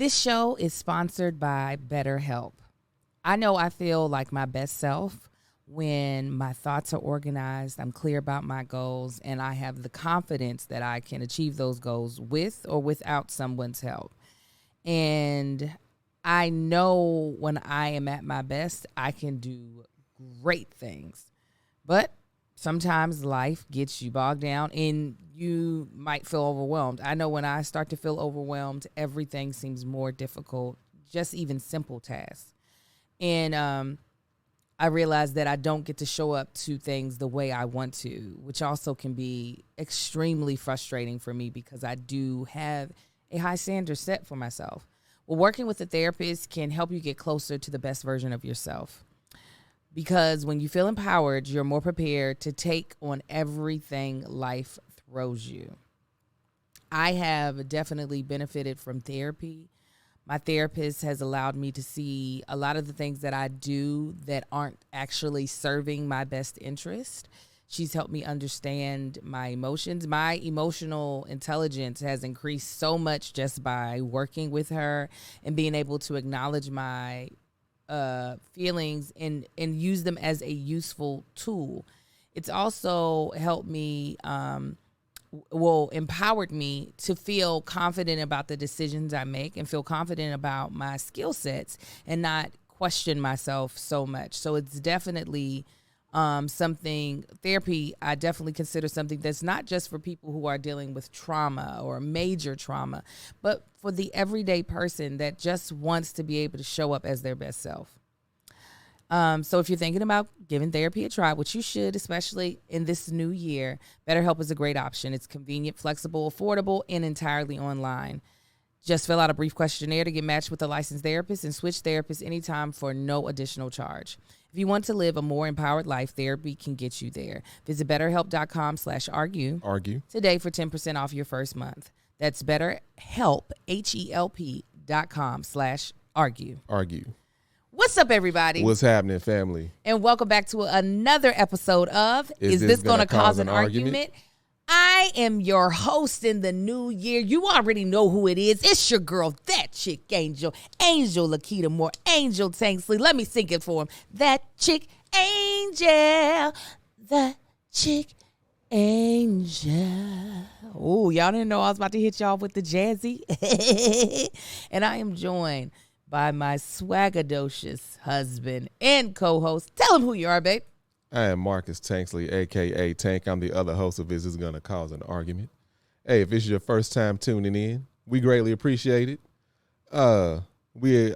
This show is sponsored by Betterhelp. I know I feel like my best self when my thoughts are organized, I'm clear about my goals, and I have the confidence that I can achieve those goals with or without someone's help. And I know when I am at my best, I can do great things. But sometimes life gets you bogged down and you might feel overwhelmed. I know when I start to feel overwhelmed, everything seems more difficult, just even simple tasks. And I realize that I don't get to show up to things the way I want to, which also can be extremely frustrating for me because I do have a high standard set for myself. Well, working with a therapist can help you get closer to the best version of yourself. Because when you feel empowered, you're more prepared to take on everything life throws you. I have definitely benefited from therapy. My therapist has allowed me to see a lot of the things that I do that aren't actually serving my best interest. She's helped me understand my emotions. My emotional intelligence has increased so much just by working with her and being able to acknowledge my feelings and use them as a useful tool. It's also helped me, empowered me to feel confident about the decisions I make and feel confident about my skill sets and not question myself so much. So it's definitely therapy I definitely consider something that's not just for people who are dealing with trauma or major trauma, but for the everyday person that just wants to be able to show up as their best self. So if you're thinking about giving therapy a try, which you should, especially in this new year, BetterHelp is a great option. It's convenient, flexible, affordable, and entirely online. Just fill out a brief questionnaire to get matched with a licensed therapist and switch therapists anytime for no additional charge. If you want to live a more empowered life, therapy can get you there. Visit BetterHelp.com/argue today for 10% off your first month. That's BetterHelp, HELP.com/argue. Argue. What's up, everybody? What's happening, family? And welcome back to another episode of Is This Gonna Cause an Argument? I am your host in the new year. You already know who it is. It's your girl, that chick Angel Lakita Moore, Angel Tanksley. Let me sing it for him. That chick Angel, that chick Angel. Oh, y'all didn't know I was about to hit y'all with the jazzy. And I am joined by my swagadocious husband and co-host. Tell him who you are, babe. I am Marcus Tanksley, a.k.a. Tank. I'm the other host of Is This Gonna Cause an Argument? Hey, if it's your first time tuning in, we greatly appreciate it. We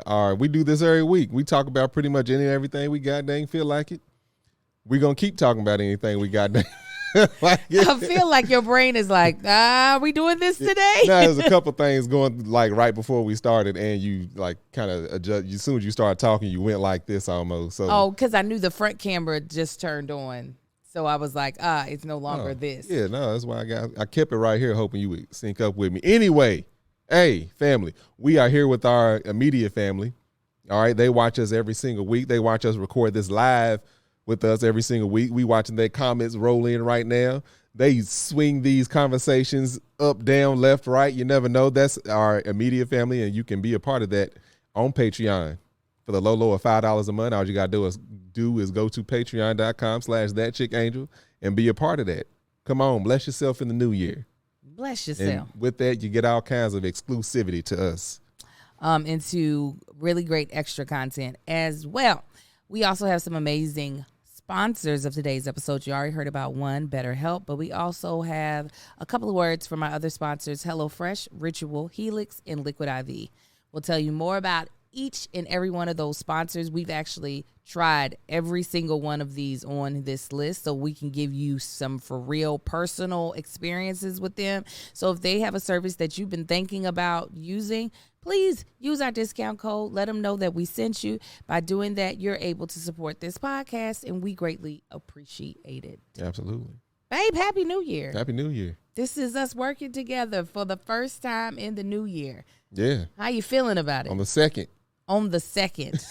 do this every week. We talk about pretty much any and everything we goddamn feel like it. We're going to keep talking about anything we goddamn like it. I feel like your brain is like, are we doing this today? Now, there's a couple things going like right before we started, and you like kind of adjust. As soon as you started talking, you went like this almost. So because I knew the front camera just turned on, so I was like, it's no longer this. Yeah, no, that's why I kept it right here, hoping you would sync up with me. Anyway, hey, family, we are here with our immediate family. All right, they watch us every single week. They watch us record this live with us every single week. We watching their comments roll in right now. They swing these conversations up, down, left, right. You never know. That's our immediate family, and you can be a part of that on Patreon for the low of $5 a month. All you got to do is go to patreon.com/thatchickangel and be a part of that. Come on, bless yourself in the new year. Bless yourself. And with that, you get all kinds of exclusivity to us. Into really great extra content as well. We also have some amazing sponsors of today's episode. You already heard about one, Betterhelp, but we also have a couple of words from our other sponsors, Hellofresh, Ritual, Helix, and Liquid IV. We'll tell you more about each and every one of those sponsors. We've actually tried every single one of these on this list so we can give you some for real personal experiences with them. So if they have a service that you've been thinking about using, please use our discount code. Let them know that we sent you. By doing that, you're able to support this podcast, and we greatly appreciate it. Absolutely. Babe, Happy New Year. Happy New Year. This is us working together for the first time in the new year. Yeah. How you feeling about it? On the 2nd. On the 2nd.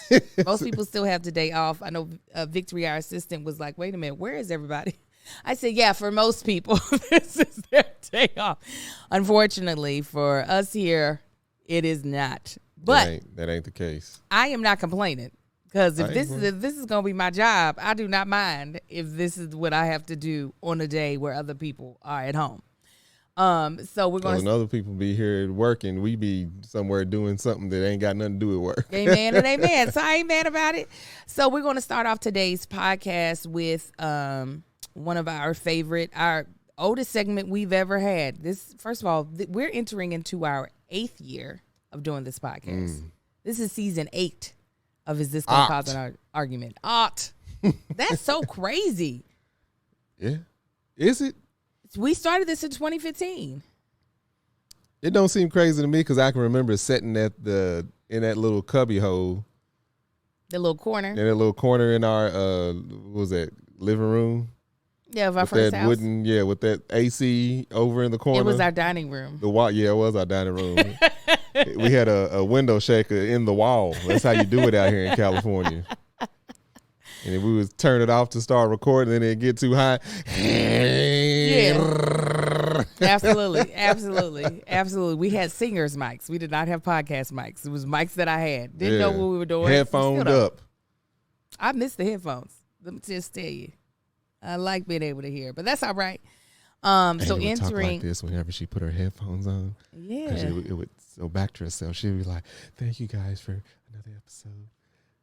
Most people still have the day off. I know Victory, our assistant, was like, wait a minute, where is everybody? I said, yeah, for most people, this is their day off. Unfortunately, for us here, it is not But that ain't the case. I am not complaining because if this is gonna be my job, I do not mind if this is what I have to do on a day where other people are at home. So we're going to. Other people be here working, we be somewhere doing something that ain't got nothing to do with work. Amen and amen. So I ain't mad about it. So we're going to start off today's podcast with one of our oldest segment we've ever had. This, first of all, we're entering into our 8th year of doing this podcast. This is season 8 of Is This Gonna Cause an Argument? That's so crazy. Yeah. Is it? We started this in 2015. It don't seem crazy to me because I can remember sitting in that little cubby hole. The little corner. In that little corner in our what was that, living room? Yeah, of our first house. With that AC over in the corner. It was our dining room. It was our dining room. We had a window shaker in the wall. That's how you do it out here in California. And if we would turn it off to start recording, then it'd get too high. Yeah. Absolutely. We had singers mics. We did not have podcast mics. It was mics that I had. Didn't know what we were doing. Headphoned up. I miss the headphones. Let me just tell you. I like being able to hear, but that's all right. So entering talk like this whenever she put her headphones on. Yeah. It would go back to herself. She'd be like, "Thank you guys for another episode."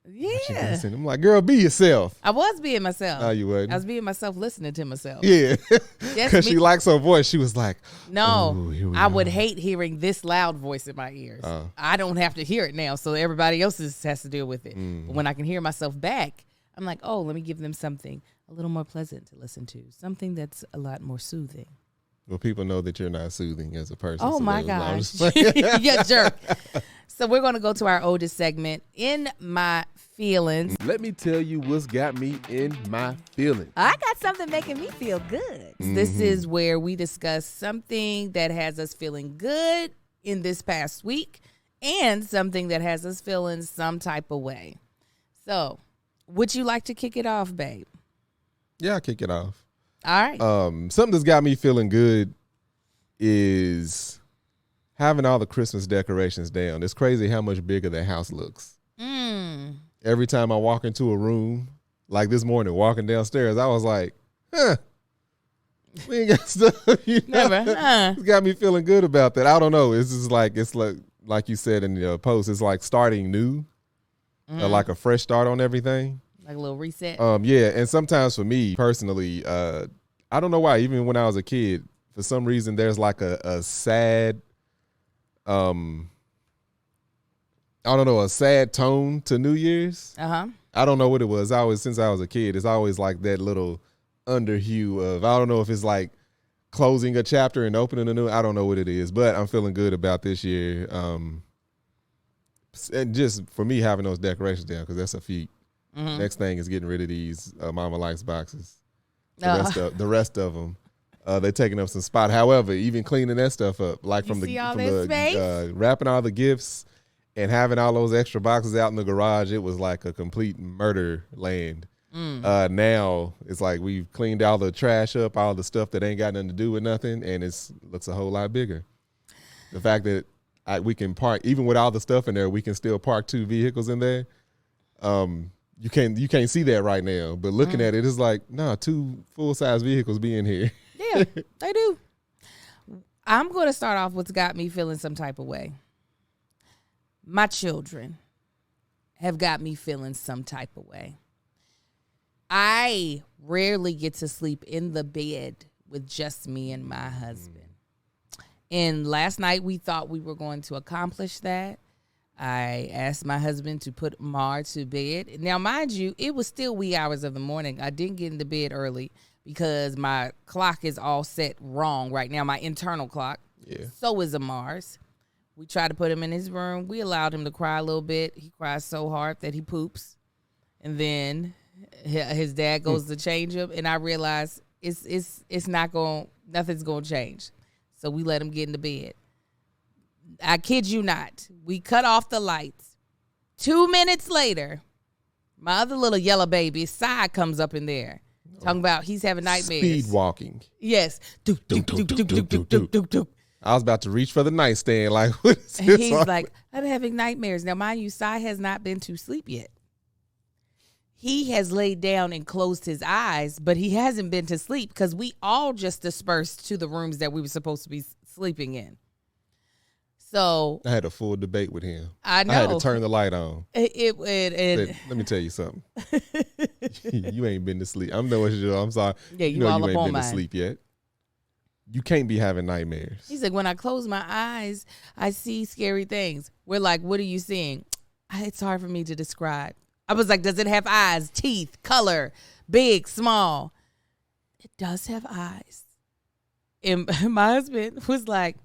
Yeah. I'm like, girl, be yourself. I was being myself. No, you wasn't. I was being myself listening to myself. Yeah. Because she likes her voice. She was like, no, I would hate hearing this loud voice in my ears. I don't have to hear it now, so everybody else has to deal with it. But when I can hear myself back, I'm like, oh, let me give them something a little more pleasant to listen to, something that's a lot more soothing. Well, people know that you're not soothing as a person. Oh, so my gosh. You jerk. So we're going to go to our oldest segment, In My Feelings. Let me tell you what's got me in my feelings. I got something making me feel good. This is where we discuss something that has us feeling good in this past week and something that has us feeling some type of way. So, would you like to kick it off, babe? Yeah, I'll kick it off. All right. Something that's got me feeling good is having all the Christmas decorations down. It's crazy how much bigger the house looks. Every time I walk into a room, like this morning, walking downstairs, I was like, we ain't got stuff. Never. It's got me feeling good about that. I don't know. It's just like you said in your post, it's like starting new, like a fresh start on everything. Like a little reset. Yeah, and sometimes for me personally, I don't know why. Even when I was a kid, for some reason, there's like a sad, a sad tone to New Year's. I don't know what it was. Since I was a kid, it's always like that little underhue of, I don't know if it's like closing a chapter and opening a new. I don't know what it is, but I'm feeling good about this year. And just for me having those decorations down, because that's a feat. Next thing is getting rid of these Mama Likes boxes. The rest of them, they're taking up some spot. However, even cleaning that stuff up, like from the wrapping all the gifts and having all those extra boxes out in the garage, it was like a complete murder land. Now it's like we've cleaned all the trash up, all the stuff that ain't got nothing to do with nothing, and it looks a whole lot bigger. The fact that we can park, even with all the stuff in there, we can still park 2 vehicles in there. You can't see that right now, but looking at it, it's like, 2 full-size vehicles be in here. Yeah, they do. I'm going to start off what's got me feeling some type of way. My children have got me feeling some type of way. I rarely get to sleep in the bed with just me and my husband. And last night we thought we were going to accomplish that. I asked my husband to put Mar to bed. Now, mind you, it was still wee hours of the morning. I didn't get into bed early because my clock is all set wrong right now, my internal clock. Yeah. So is Amar's. We tried to put him in his room. We allowed him to cry a little bit. He cries so hard that he poops. And then his dad goes to change him. And I realized nothing's going to change. So we let him get into bed. I kid you not. We cut off the lights. 2 minutes later, my other little yellow baby, Sai, comes up in there. Talking about he's having nightmares. Speed walking. Yes. Doop, doop, doop, doop, doop, doop, doop, doop, doop. I was about to reach for the nightstand. Like, what is this? He's like, I'm having nightmares. Now, mind you, Sai has not been to sleep yet. He has laid down and closed his eyes, but he hasn't been to sleep because we all just dispersed to the rooms that we were supposed to be sleeping in. So I had a full debate with him. I know. I had to turn the light on. Said, let me tell you something. You ain't been to sleep. I'm I'm sorry. Yeah, you all you up ain't on been mine. to sleep yet. You can't be having nightmares. He's like, when I close my eyes, I see scary things. We're like, what are you seeing? It's hard for me to describe. I was like, does it have eyes, teeth, color, big, small? It does have eyes. And my husband was like,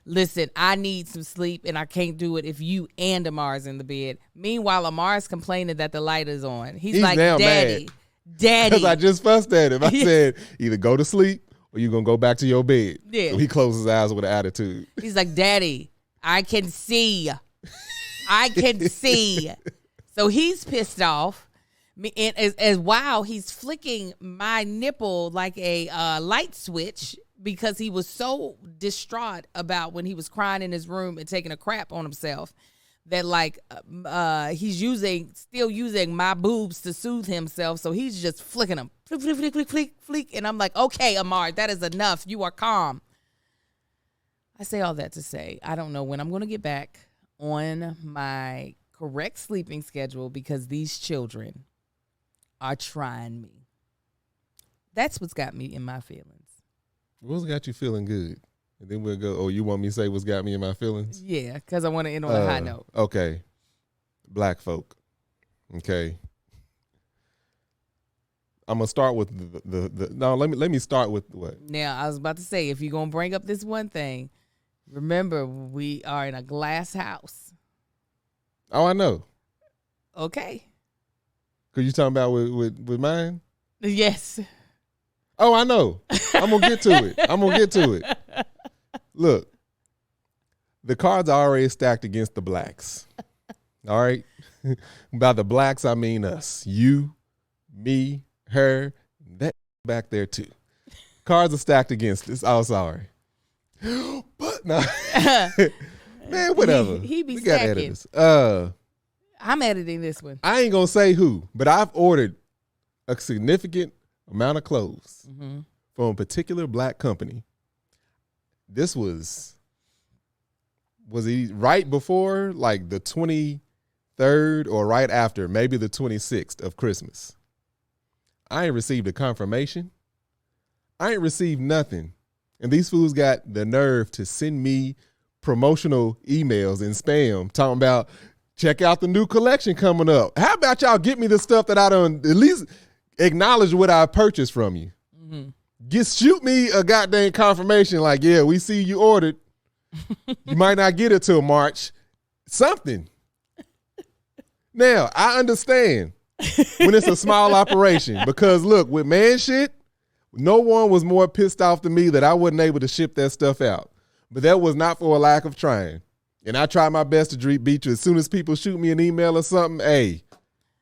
listen, I need some sleep and I can't do it if you and Amar's in the bed. Meanwhile, Amar's complaining that the light is on. He's like, now Daddy. Because I just fussed at him. I said, either go to sleep or you're going to go back to your bed. Yeah. So he closed his eyes with an attitude. He's like, Daddy, I can see. I can see. So he's pissed off. And as while he's flicking my nipple like a light switch because he was so distraught about when he was crying in his room and taking a crap on himself that like he's still using my boobs to soothe himself. So he's just flicking them. Flick, flick, flick, flick, flick, flick. And I'm like, okay, Amar, that is enough. You are calm. I say all that to say, I don't know when I'm going to get back on my correct sleeping schedule because these children are trying me. That's what's got me in my feelings. What's got you feeling good? And then we'll go, oh, you want me to say what's got me in my feelings? Yeah, because I want to end on a high note. Okay. Black folk. Okay. I'm gonna start with let me start with what? Now, I was about to say, if you're gonna bring up this one thing, remember we are in a glass house. Oh, I know. Okay. Cause you talking about with mine? Yes. Oh, I know. I'm gonna get to it. Look, the cards are already stacked against the blacks. All right. By the blacks, I mean us. You, me, her, that back there too. Cards are stacked against us. Oh, sorry. But no. Man, whatever. He be we got stacking. editors. I'm editing this one. I ain't gonna say who, but I've ordered a significant amount of clothes from a particular black company. This was he right before like the 23rd or right after, maybe the 26th of Christmas. I ain't received a confirmation. I ain't received nothing. And these fools got the nerve to send me promotional emails and spam talking about check out the new collection coming up. How about y'all get me the stuff that I done at least acknowledge what I purchased from you. Shoot me a goddamn confirmation like, yeah, we see you ordered. You might not get it till March. Something. Now, I understand when it's a small operation because look, with man shit, no one was more pissed off than me that I wasn't able to ship that stuff out. But that was not for a lack of trying. And I tried my best to beat you. As soon as people shoot me an email or something, hey,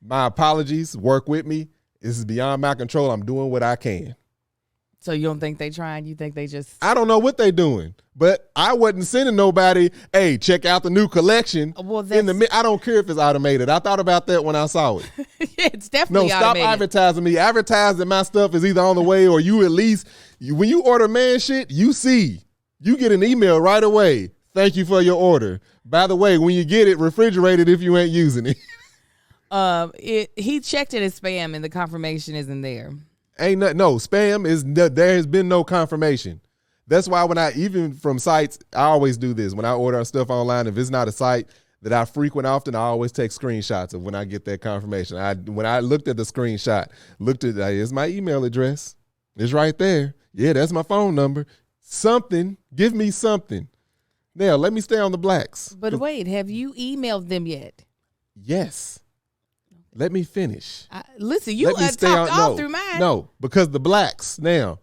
my apologies, work with me. This is beyond my control. I'm doing what I can. So you don't think they trying? You think they just... I don't know what they doing, but I wasn't sending nobody, hey, check out the new collection. Well, I don't care if it's automated. I thought about that when I saw it. It's definitely automated. Stop advertising me. Advertise that my stuff is either on the way or you at least, when you order man shit, you get an email right away. Thank you for your order. By the way, when you get it, refrigerate it if you ain't using it. He checked it as spam and the confirmation isn't there. Ain't no spam is there has been no confirmation. That's why when even from sites, I always do this. When I order stuff online, if it's not a site that I frequent often, I always take screenshots of when I get that confirmation. When I looked at the screenshot, here's my email address. It's right there. Yeah, that's my phone number. Something, give me something. Now, let me stay on the blacks. But wait, have you emailed them yet? Yes. Let me finish. Listen, you talked all through mine. No, because the blacks. Now,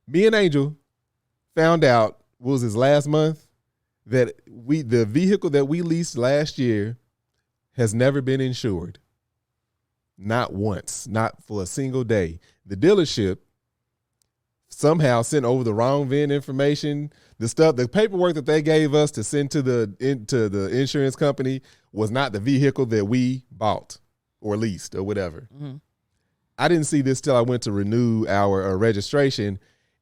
me and Angel found out, what was this, last month, that the vehicle that we leased last year has never been insured. Not once. Not for a single day. The dealership somehow sent over the wrong VIN information. The paperwork that they gave us to send to the insurance company was not the vehicle that we bought or leased or whatever. Mm-hmm. I didn't see this till I went to renew our registration,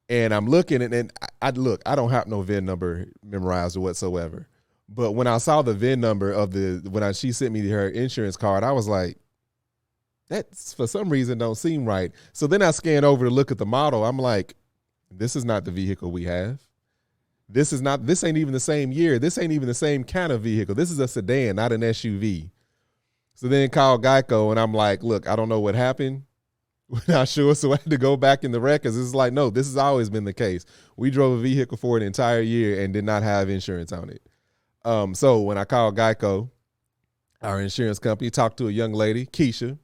and I'm looking and I don't have no VIN number memorized or whatsoever. But when I saw the VIN number of she sent me her insurance card, I was like, that's for some reason don't seem right. So then I scanned over to look at the model. I'm like, this is not the vehicle we have. This ain't even the same year. This ain't even the same kind of vehicle. This is a sedan, not an SUV. So then called Geico, and I'm like, look, I don't know what happened. We're not sure, so I had to go back in the records. It's like, no, this has always been the case. We drove a vehicle for an entire year and did not have insurance on it. So when I called Geico, our insurance company, talked to a young lady, Keisha.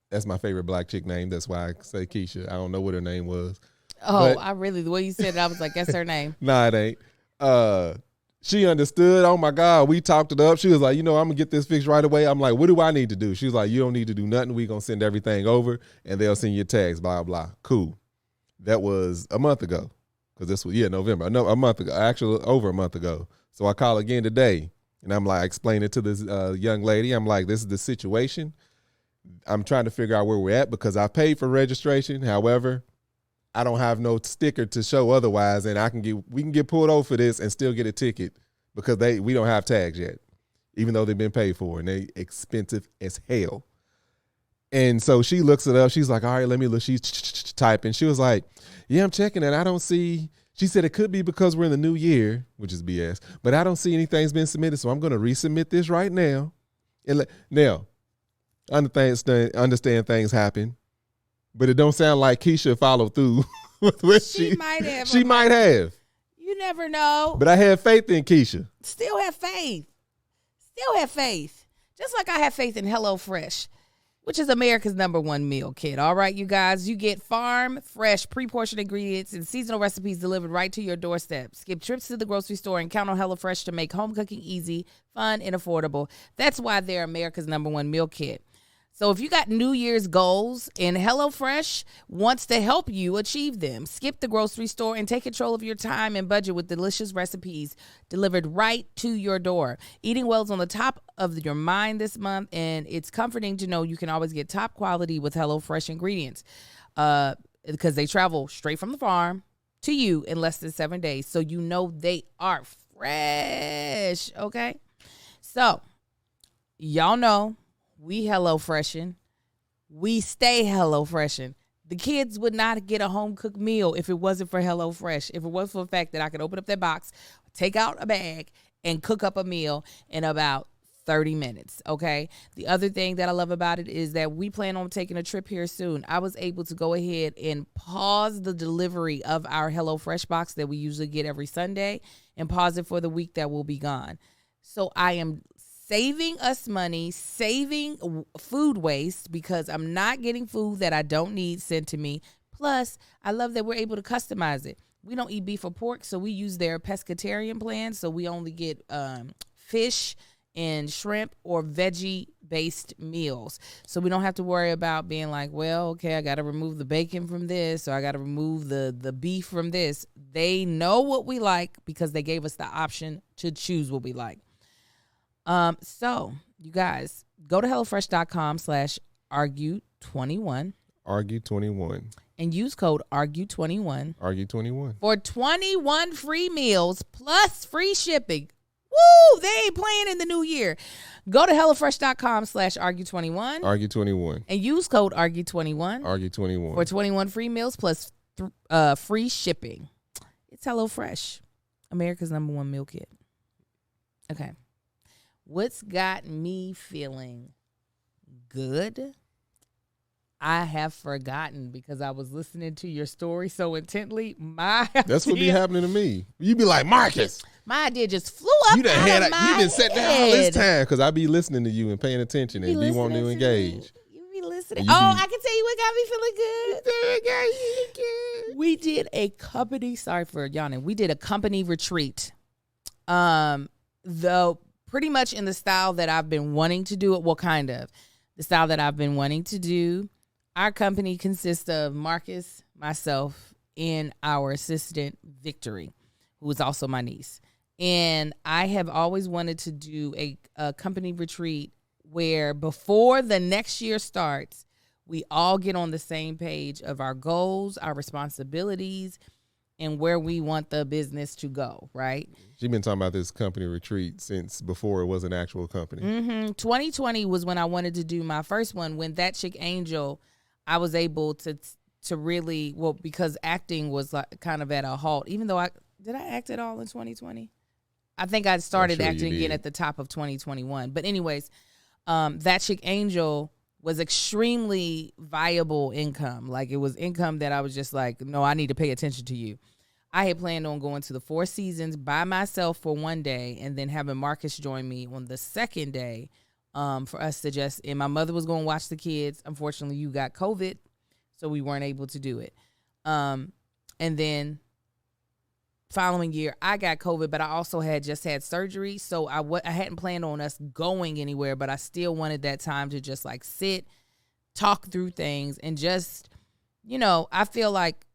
That's my favorite black chick name. That's why I say Keisha. I don't know what her name was. Oh, the way you said it, I was like, that's her name. Nah, it ain't. She understood. Oh my God, we talked it up. She was like, I'm gonna get this fixed right away. I'm like, what do I need to do? She was like, you don't need to do nothing. We gonna send everything over and they'll send you tags, blah, blah. Cool. That was a month ago. Cause this was, November. No, a month ago, actually over a month ago. So I call again today and I'm like, explain it to this young lady. I'm like, this is the situation. I'm trying to figure out where we're at because I paid for registration. However, I don't have no sticker to show otherwise, and we can get pulled over for this and still get a ticket because we don't have tags yet, even though they've been paid for and they expensive as hell. And so she looks it up. She's like, all right, let me look. She's typing. She was like, yeah, I'm checking it. I don't see. She said it could be because we're in the new year, which is BS, but I don't see anything's been submitted, so I'm going to resubmit this right now. Now, understand things happen. But it don't sound like Keisha followed through with what she might have. She might have. You never know. But I had faith in Keisha. Still have faith. Just like I have faith in Hellofresh, which is America's #1 meal kit. All right, you guys. You get farm, fresh, pre-portioned ingredients and seasonal recipes delivered right to your doorstep. Skip trips to the grocery store and count on Hellofresh to make home cooking easy, fun, and affordable. That's why they're America's #1 meal kit. So if you got New Year's goals and HelloFresh wants to help you achieve them, skip the grocery store and take control of your time and budget with delicious recipes delivered right to your door. Eating well is on the top of your mind this month, and it's comforting to know you can always get top quality with HelloFresh ingredients because they travel straight from the farm to you in less than 7 days. So you know they are fresh, okay? So y'all know we HelloFreshin'. We stay HelloFreshin'. The kids would not get a home-cooked meal if it wasn't for HelloFresh. If it wasn't for the fact that I could open up that box, take out a bag, and cook up a meal in about 30 minutes, okay? The other thing that I love about it is that we plan on taking a trip here soon. I was able to go ahead and pause the delivery of our HelloFresh box that we usually get every Sunday and pause it for the week that we'll be gone. So I am saving us money, saving food waste because I'm not getting food that I don't need sent to me. Plus, I love that we're able to customize it. We don't eat beef or pork, so we use their pescatarian plan. So we only get fish and shrimp or veggie-based meals. So we don't have to worry about being like, well, okay, I got to remove the bacon from this or I got to remove the beef from this. They know what we like because they gave us the option to choose what we like. So you guys go to hellofresh.com/argue21. Argue21. And use code argue21. Argue21. For 21 free meals plus free shipping. Woo! They ain't playing in the new year. Go to hellofresh.com/argue21. Argue21. And use code argue21. Argue21. For 21 free meals plus free shipping. It's HelloFresh, America's #1 meal kit. Okay. What's got me feeling good? I have forgotten because I was listening to your story so intently. That's what be happening to me. You be like, Marcus. My idea just flew up you out of my You been sitting there all this time because I be listening to you and paying attention and be wanting to engage. You be listening. I can tell you what got me feeling good. We did a company, sorry for yawning. We did a company retreat. Though pretty much in the style that I've been wanting to do it. Well, kind of. The style that I've been wanting to do. Our company consists of Marcus, myself, in our assistant, Victory, who is also my niece. And I have always wanted to do a company retreat where before the next year starts, we all get on the same page of our goals, our responsibilities, and where we want the business to go, right? She's been talking about this company retreat since before it was an actual company. 2020 was when I wanted to do my first one. When That Chick Angel, I was able to really, well, because acting was like kind of at a halt. Even though did I act at all in 2020? I think I started acting again at the top of 2021. But anyways, That Chick Angel was extremely viable income. Like, it was income that I was just like, no, I need to pay attention to you. I had planned on going to the Four Seasons by myself for one day and then having Marcus join me on the second day for us to just, and my mother was going to watch the kids. Unfortunately, you got COVID, so we weren't able to do it. And then following year, I got COVID, but I also had just had surgery, so I hadn't planned on us going anywhere, but I still wanted that time to just like sit, talk through things, and just, I feel like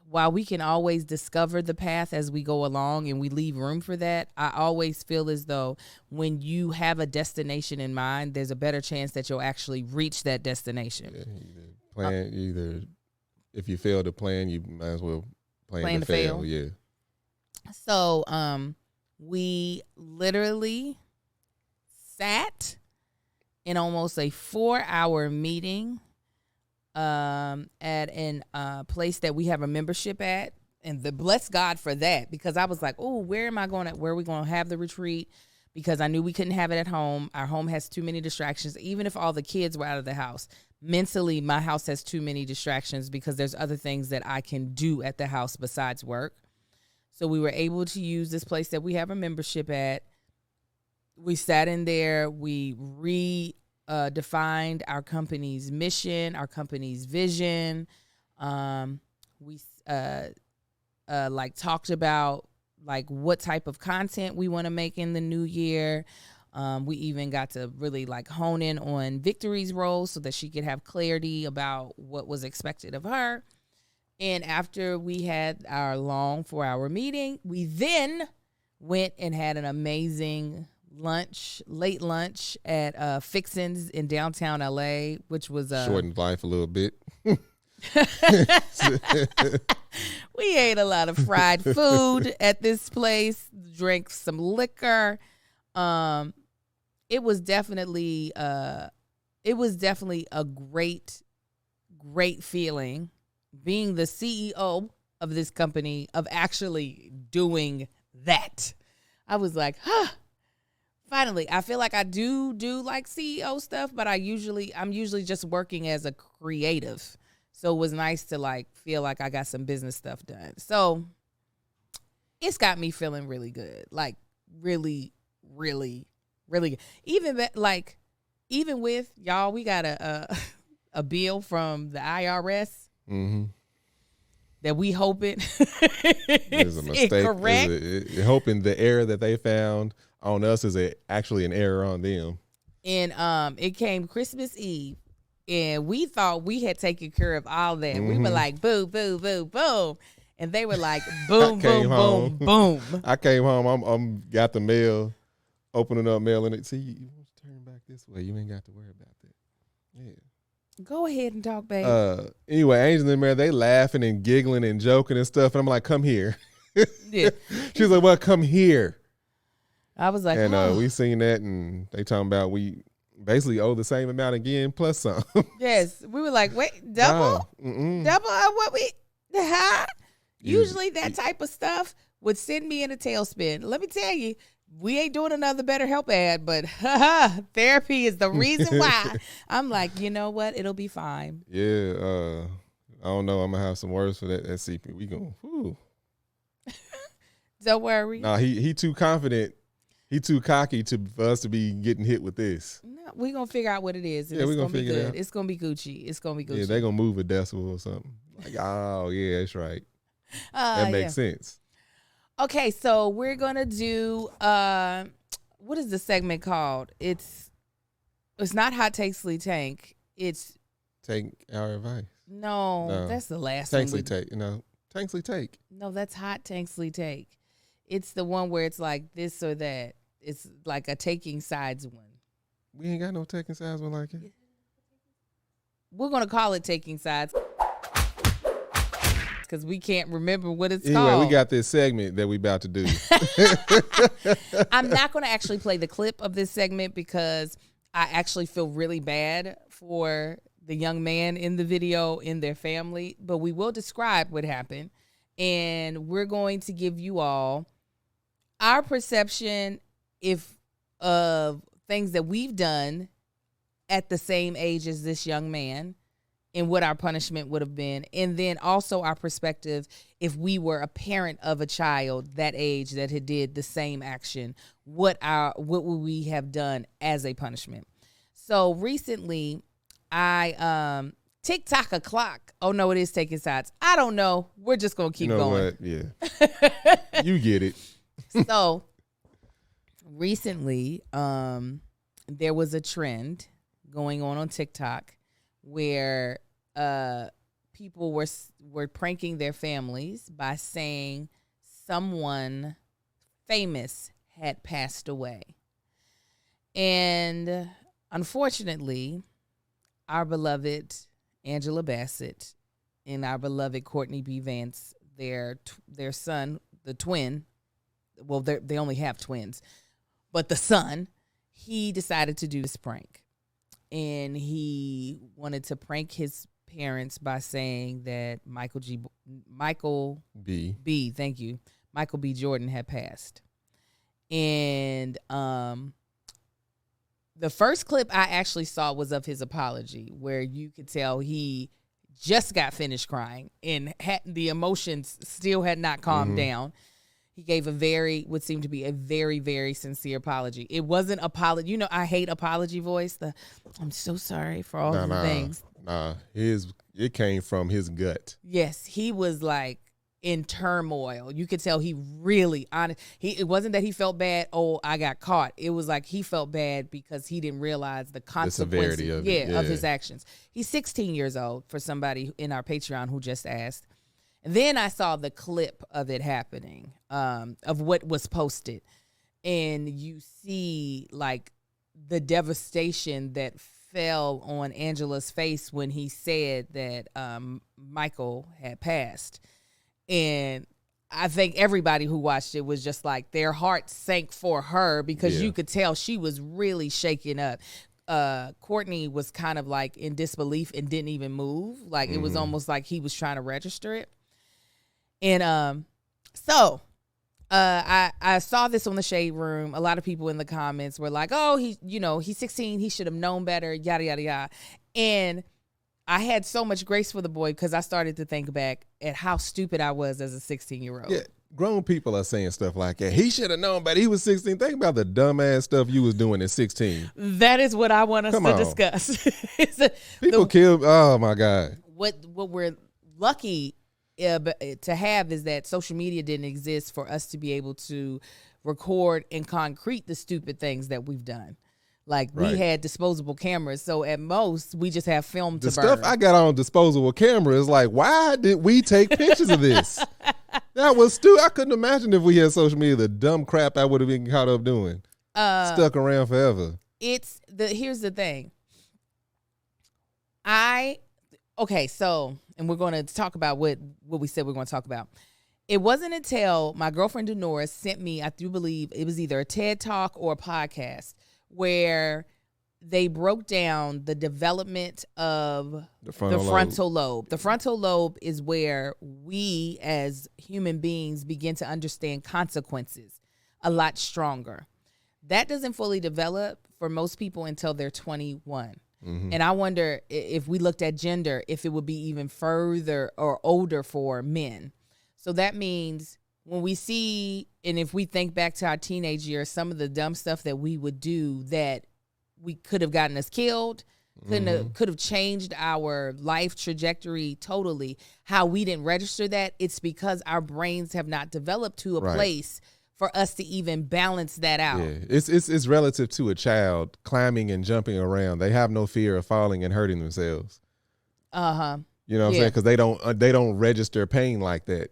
while we can always discover the path as we go along and we leave room for that, I always feel as though when you have a destination in mind, there's a better chance that you'll actually reach that destination. Yeah, either if you fail to plan, you might as well plan to fail. Yeah. So we literally sat in almost a 4-hour meeting at a place that we have a membership at, and bless God for that, because I was like, oh, where are we going to have the retreat? Because I knew we couldn't have it at home. Our home has too many distractions. Even if all the kids were out of the house, mentally, my house has too many distractions because there's other things that I can do at the house besides work. So we were able to use this place that we have a membership at. We sat in there. We defined our company's mission, our company's vision. We talked about like what type of content we want to make in the new year. We even got to really like hone in on Victory's role so that she could have clarity about what was expected of her. And after we had our long 4-hour meeting, we then went and had an amazing late lunch at Fixin's in downtown LA, which was shortened life a little bit. We ate a lot of fried food at this place, drank some liquor. It was definitely a great feeling being the CEO of this company, of actually doing that. I was like, finally. I feel like I do like CEO stuff, but I'm usually just working as a creative. So it was nice to like feel like I got some business stuff done. So it's got me feeling really good. Like really, really, really good. Even with y'all, we got a bill from the IRS. Mm-hmm. That we hoping is a mistake. Correct. Hoping the error that they found on us is actually an error on them. And it came Christmas Eve, and we thought we had taken care of all that. Mm-hmm. We were like, boo, boo, boo, boom. And they were like, boom, boom, boom, boom. I came home. I'm got the mail, opening up mail, and see, you want to turn back this way. You ain't got to worry about that. Yeah. Go ahead and talk, babe. Anyway, Angel and Mary, they laughing and giggling and joking and stuff. And I'm like, come here. Yeah. She was like, well, come here. I was like, and we seen that, and they talking about we basically owe the same amount again plus some. Yes. We were like, wait, double? No. Double what we, huh? Usually that type of stuff would send me in a tailspin. Let me tell you, we ain't doing another Betterhelp ad, but therapy is the reason why. I'm like, you know what? It'll be fine. Yeah. I don't know. I'm going to have some words for that CP. We going, whoo. Don't worry. Nah, he too confident. He too cocky for us to be getting hit with this. No, we're going to figure out what it is. Yeah, we're going to figure it out. It's going to be Gucci. It's going to be Gucci. Yeah, they're going to move a decimal or something. Like, oh, yeah, that's right. That makes sense. Okay, so we're going to do, what is the segment called? It's not Hot Tanksley Tank. It's Take our advice. No, that's the last Tanksley one. Take, Tanksley Take. No, that's hot Tanksley Take. It's the one where it's like this or that. It's like a taking sides one. We ain't got no taking sides one like it. We're going to call it taking sides because we can't remember what it's Anyway, called. we got this segment that we about to do. I'm not going to actually play the clip of this segment because I actually feel really bad for the young man in the video, in their family, but we will describe what happened, and we're going to give you all our perception of things that we've done at the same age as this young man and what our punishment would have been, and then also our perspective if we were a parent of a child that age that had did the same action, what would we have done as a punishment. So recently I TikTok a clock. Oh no, it is taking sides. I don't know. We're just gonna keep going. What? Yeah. You get it. So recently, there was a trend going on TikTok where people were pranking their families by saying someone famous had passed away. And unfortunately, our beloved Angela Bassett and our beloved Courtney B. Vance, their son, the twin, well, they only have twins, but the son, he decided to do this prank. And he wanted to prank his parents by saying that Michael B. Jordan had passed. And the first clip I actually saw was of his apology, where you could tell he just got finished crying and the emotions still had not calmed down. He gave would seem to be a very, very sincere apology. It wasn't apology. You know, I hate apology voice. I'm so sorry for all the things. It came from his gut. Yes, he was like in turmoil. You could tell he really honest. It wasn't that he felt bad. Oh, I got caught. It was like he felt bad because he didn't realize the consequences severity of it. Of his actions. He's 16 years old, for somebody in our Patreon who just asked. And then I saw the clip of it happening, of what was posted. And you see like the devastation that fell on Angela's face when he said that Michael had passed. And I think everybody who watched it was just like their heart sank for her because you could tell she was really shaken up. Courtney was kind of like in disbelief and didn't even move. Like it was almost like he was trying to register it. And so I saw this on the Shade Room. A lot of people in the comments were like, oh, he's 16. He should have known better, yada, yada, yada. And I had so much grace for the boy because I started to think back at how stupid I was as a 16-year-old. Yeah, grown people are saying stuff like that. He should have known better. He was 16. Think about the dumbass stuff you was doing at 16. That is what I want us to discuss. People killed. Oh, my God. What we're lucky to have is that social media didn't exist for us to be able to record in concrete the stupid things that we've done. Like we had disposable cameras, so at most we just have film to burn. The stuff I got on disposable camera is like, why did we take pictures of this? That was stupid. I couldn't imagine if we had social media, the dumb crap I would have been caught up doing. Stuck around forever. Here's the thing. And we're going to talk about what we said we're going to talk about. It wasn't until my girlfriend Denora sent me, I do believe it was either a TED Talk or a podcast, where they broke down the development of the frontal lobe. The frontal lobe is where we as human beings begin to understand consequences a lot stronger. That doesn't fully develop for most people until they're 21. And I wonder if we looked at gender, if it would be even further or older for men. So that means when we see, and if we think back to our teenage years, some of the dumb stuff that we would do that we could have gotten us killed, could have changed our life trajectory totally, how we didn't register that, it's because our brains have not developed to a place for us to even balance that out. Yeah, it's relative to a child climbing and jumping around. They have no fear of falling and hurting themselves. You know what I'm saying? Because they don't register pain like that.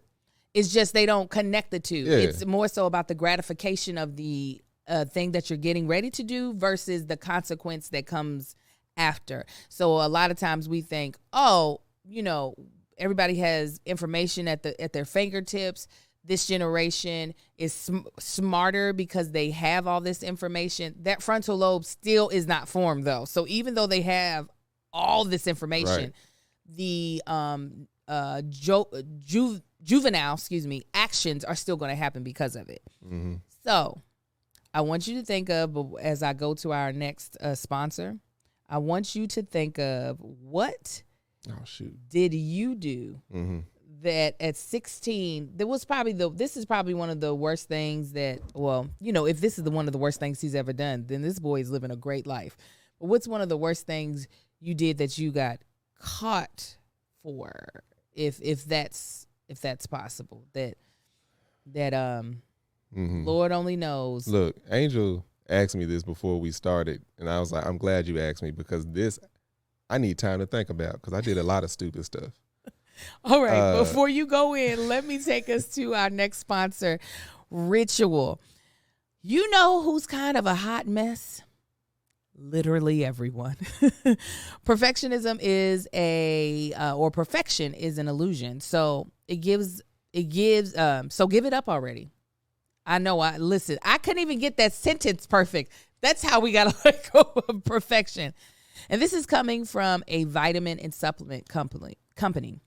It's just they don't connect the two. Yeah. It's more so about the gratification of the thing that you're getting ready to do versus the consequence that comes after. So a lot of times we think, oh, you know, everybody has information at their fingertips. This generation is smarter because they have all this information. That frontal lobe still is not formed, though. So even though they have all this information, the juvenile, actions are still going to happen because of it. Mm-hmm. So I want you to think of, as I go to our next sponsor, I want you to think of what did you do that at 16, this is probably one of the worst things that, well, you know, if this is one of the worst things he's ever done, then this boy is living a great life. But what's one of the worst things you did that you got caught for, if that's possible, that Lord only knows. Look, Angel asked me this before we started, and I was like, I'm glad you asked me, because this I need time to think about, because I did a lot of stupid stuff. All right, before you go in, let me take us to our next sponsor, Ritual. You know who's kind of a hot mess? Literally everyone. Perfectionism is or perfection is an illusion. So so give it up already. I know, listen, I couldn't even get that sentence perfect. That's how we got to let go of perfection. And this is coming from a vitamin and supplement company.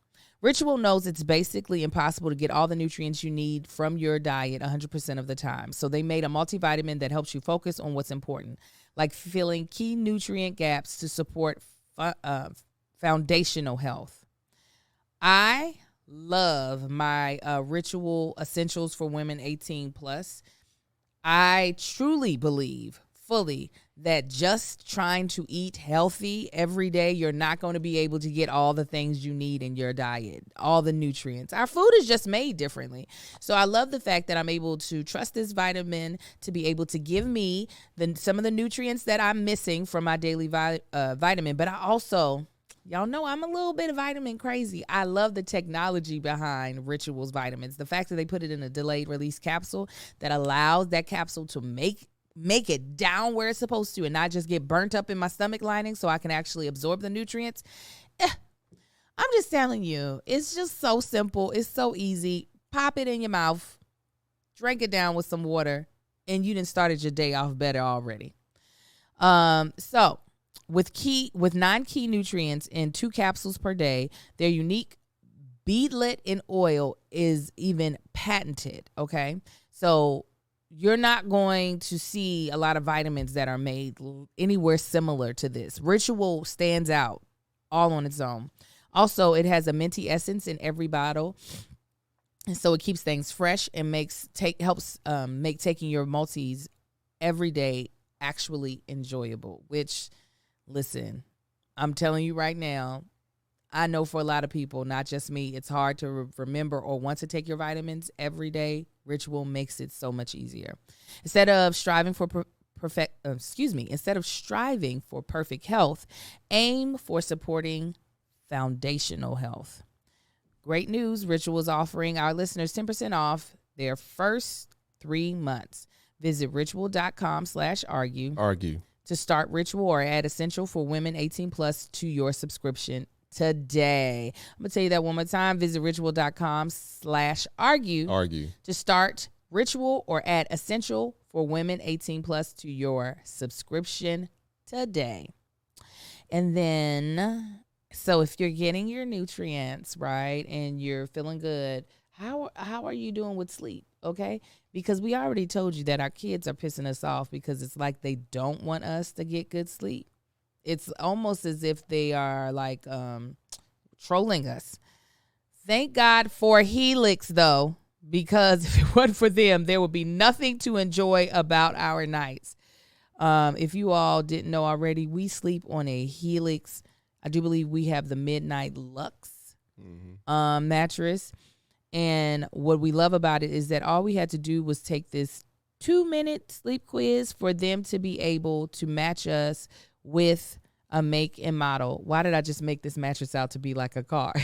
Ritual knows it's basically impossible to get all the nutrients you need from your diet 100% of the time. So they made a multivitamin that helps you focus on what's important, like filling key nutrient gaps to support foundational health. I love my Ritual Essentials for Women 18 Plus. I truly believe fully that just trying to eat healthy every day, you're not going to be able to get all the things you need in your diet, all the nutrients. Our food is just made differently. So I love the fact that I'm able to trust this vitamin to be able to give me some of the nutrients that I'm missing from my daily vitamin. But I also, y'all know I'm a little bit of vitamin crazy. I love the technology behind Ritual's vitamins. The fact that they put it in a delayed release capsule that allows that capsule to make it down where it's supposed to and not just get burnt up in my stomach lining so I can actually absorb the nutrients. I'm just telling you, it's just so simple. It's so easy. Pop it in your mouth, drink it down with some water, and you done started your day off better already. So with 9 key nutrients in 2 capsules per day, their unique beadlet in oil is even patented, okay? So you're not going to see a lot of vitamins that are made anywhere similar to this. Ritual stands out all on its own. Also, it has a minty essence in every bottle, and so it keeps things fresh and helps make taking your multis every day actually enjoyable. Which, listen, I'm telling you right now, I know for a lot of people, not just me, it's hard to remember or want to take your vitamins every day. Ritual makes it so much easier. Instead of striving for perfect health, aim for supporting foundational health. Great news, Ritual is offering our listeners 10% off their first 3 months. Visit ritual.com/argue to start Ritual or add Essential for Women 18 Plus to your subscription today. I'm going to tell you that one more time. Visit ritual.com/argue to start Ritual or add Essential for Women 18 Plus to your subscription today. And then, so if you're getting your nutrients, right, and you're feeling good, how are you doing with sleep? Okay? Because we already told you that our kids are pissing us off because it's like they don't want us to get good sleep. It's almost as if they are like trolling us. Thank God for Helix, though, because if it wasn't for them, there would be nothing to enjoy about our nights. If you all didn't know already, we sleep on a Helix. I do believe we have the Midnight Lux mattress. And what we love about it is that all we had to do was take this 2-minute sleep quiz for them to be able to match us with a make and model. Why did I just make this mattress out to be like a car?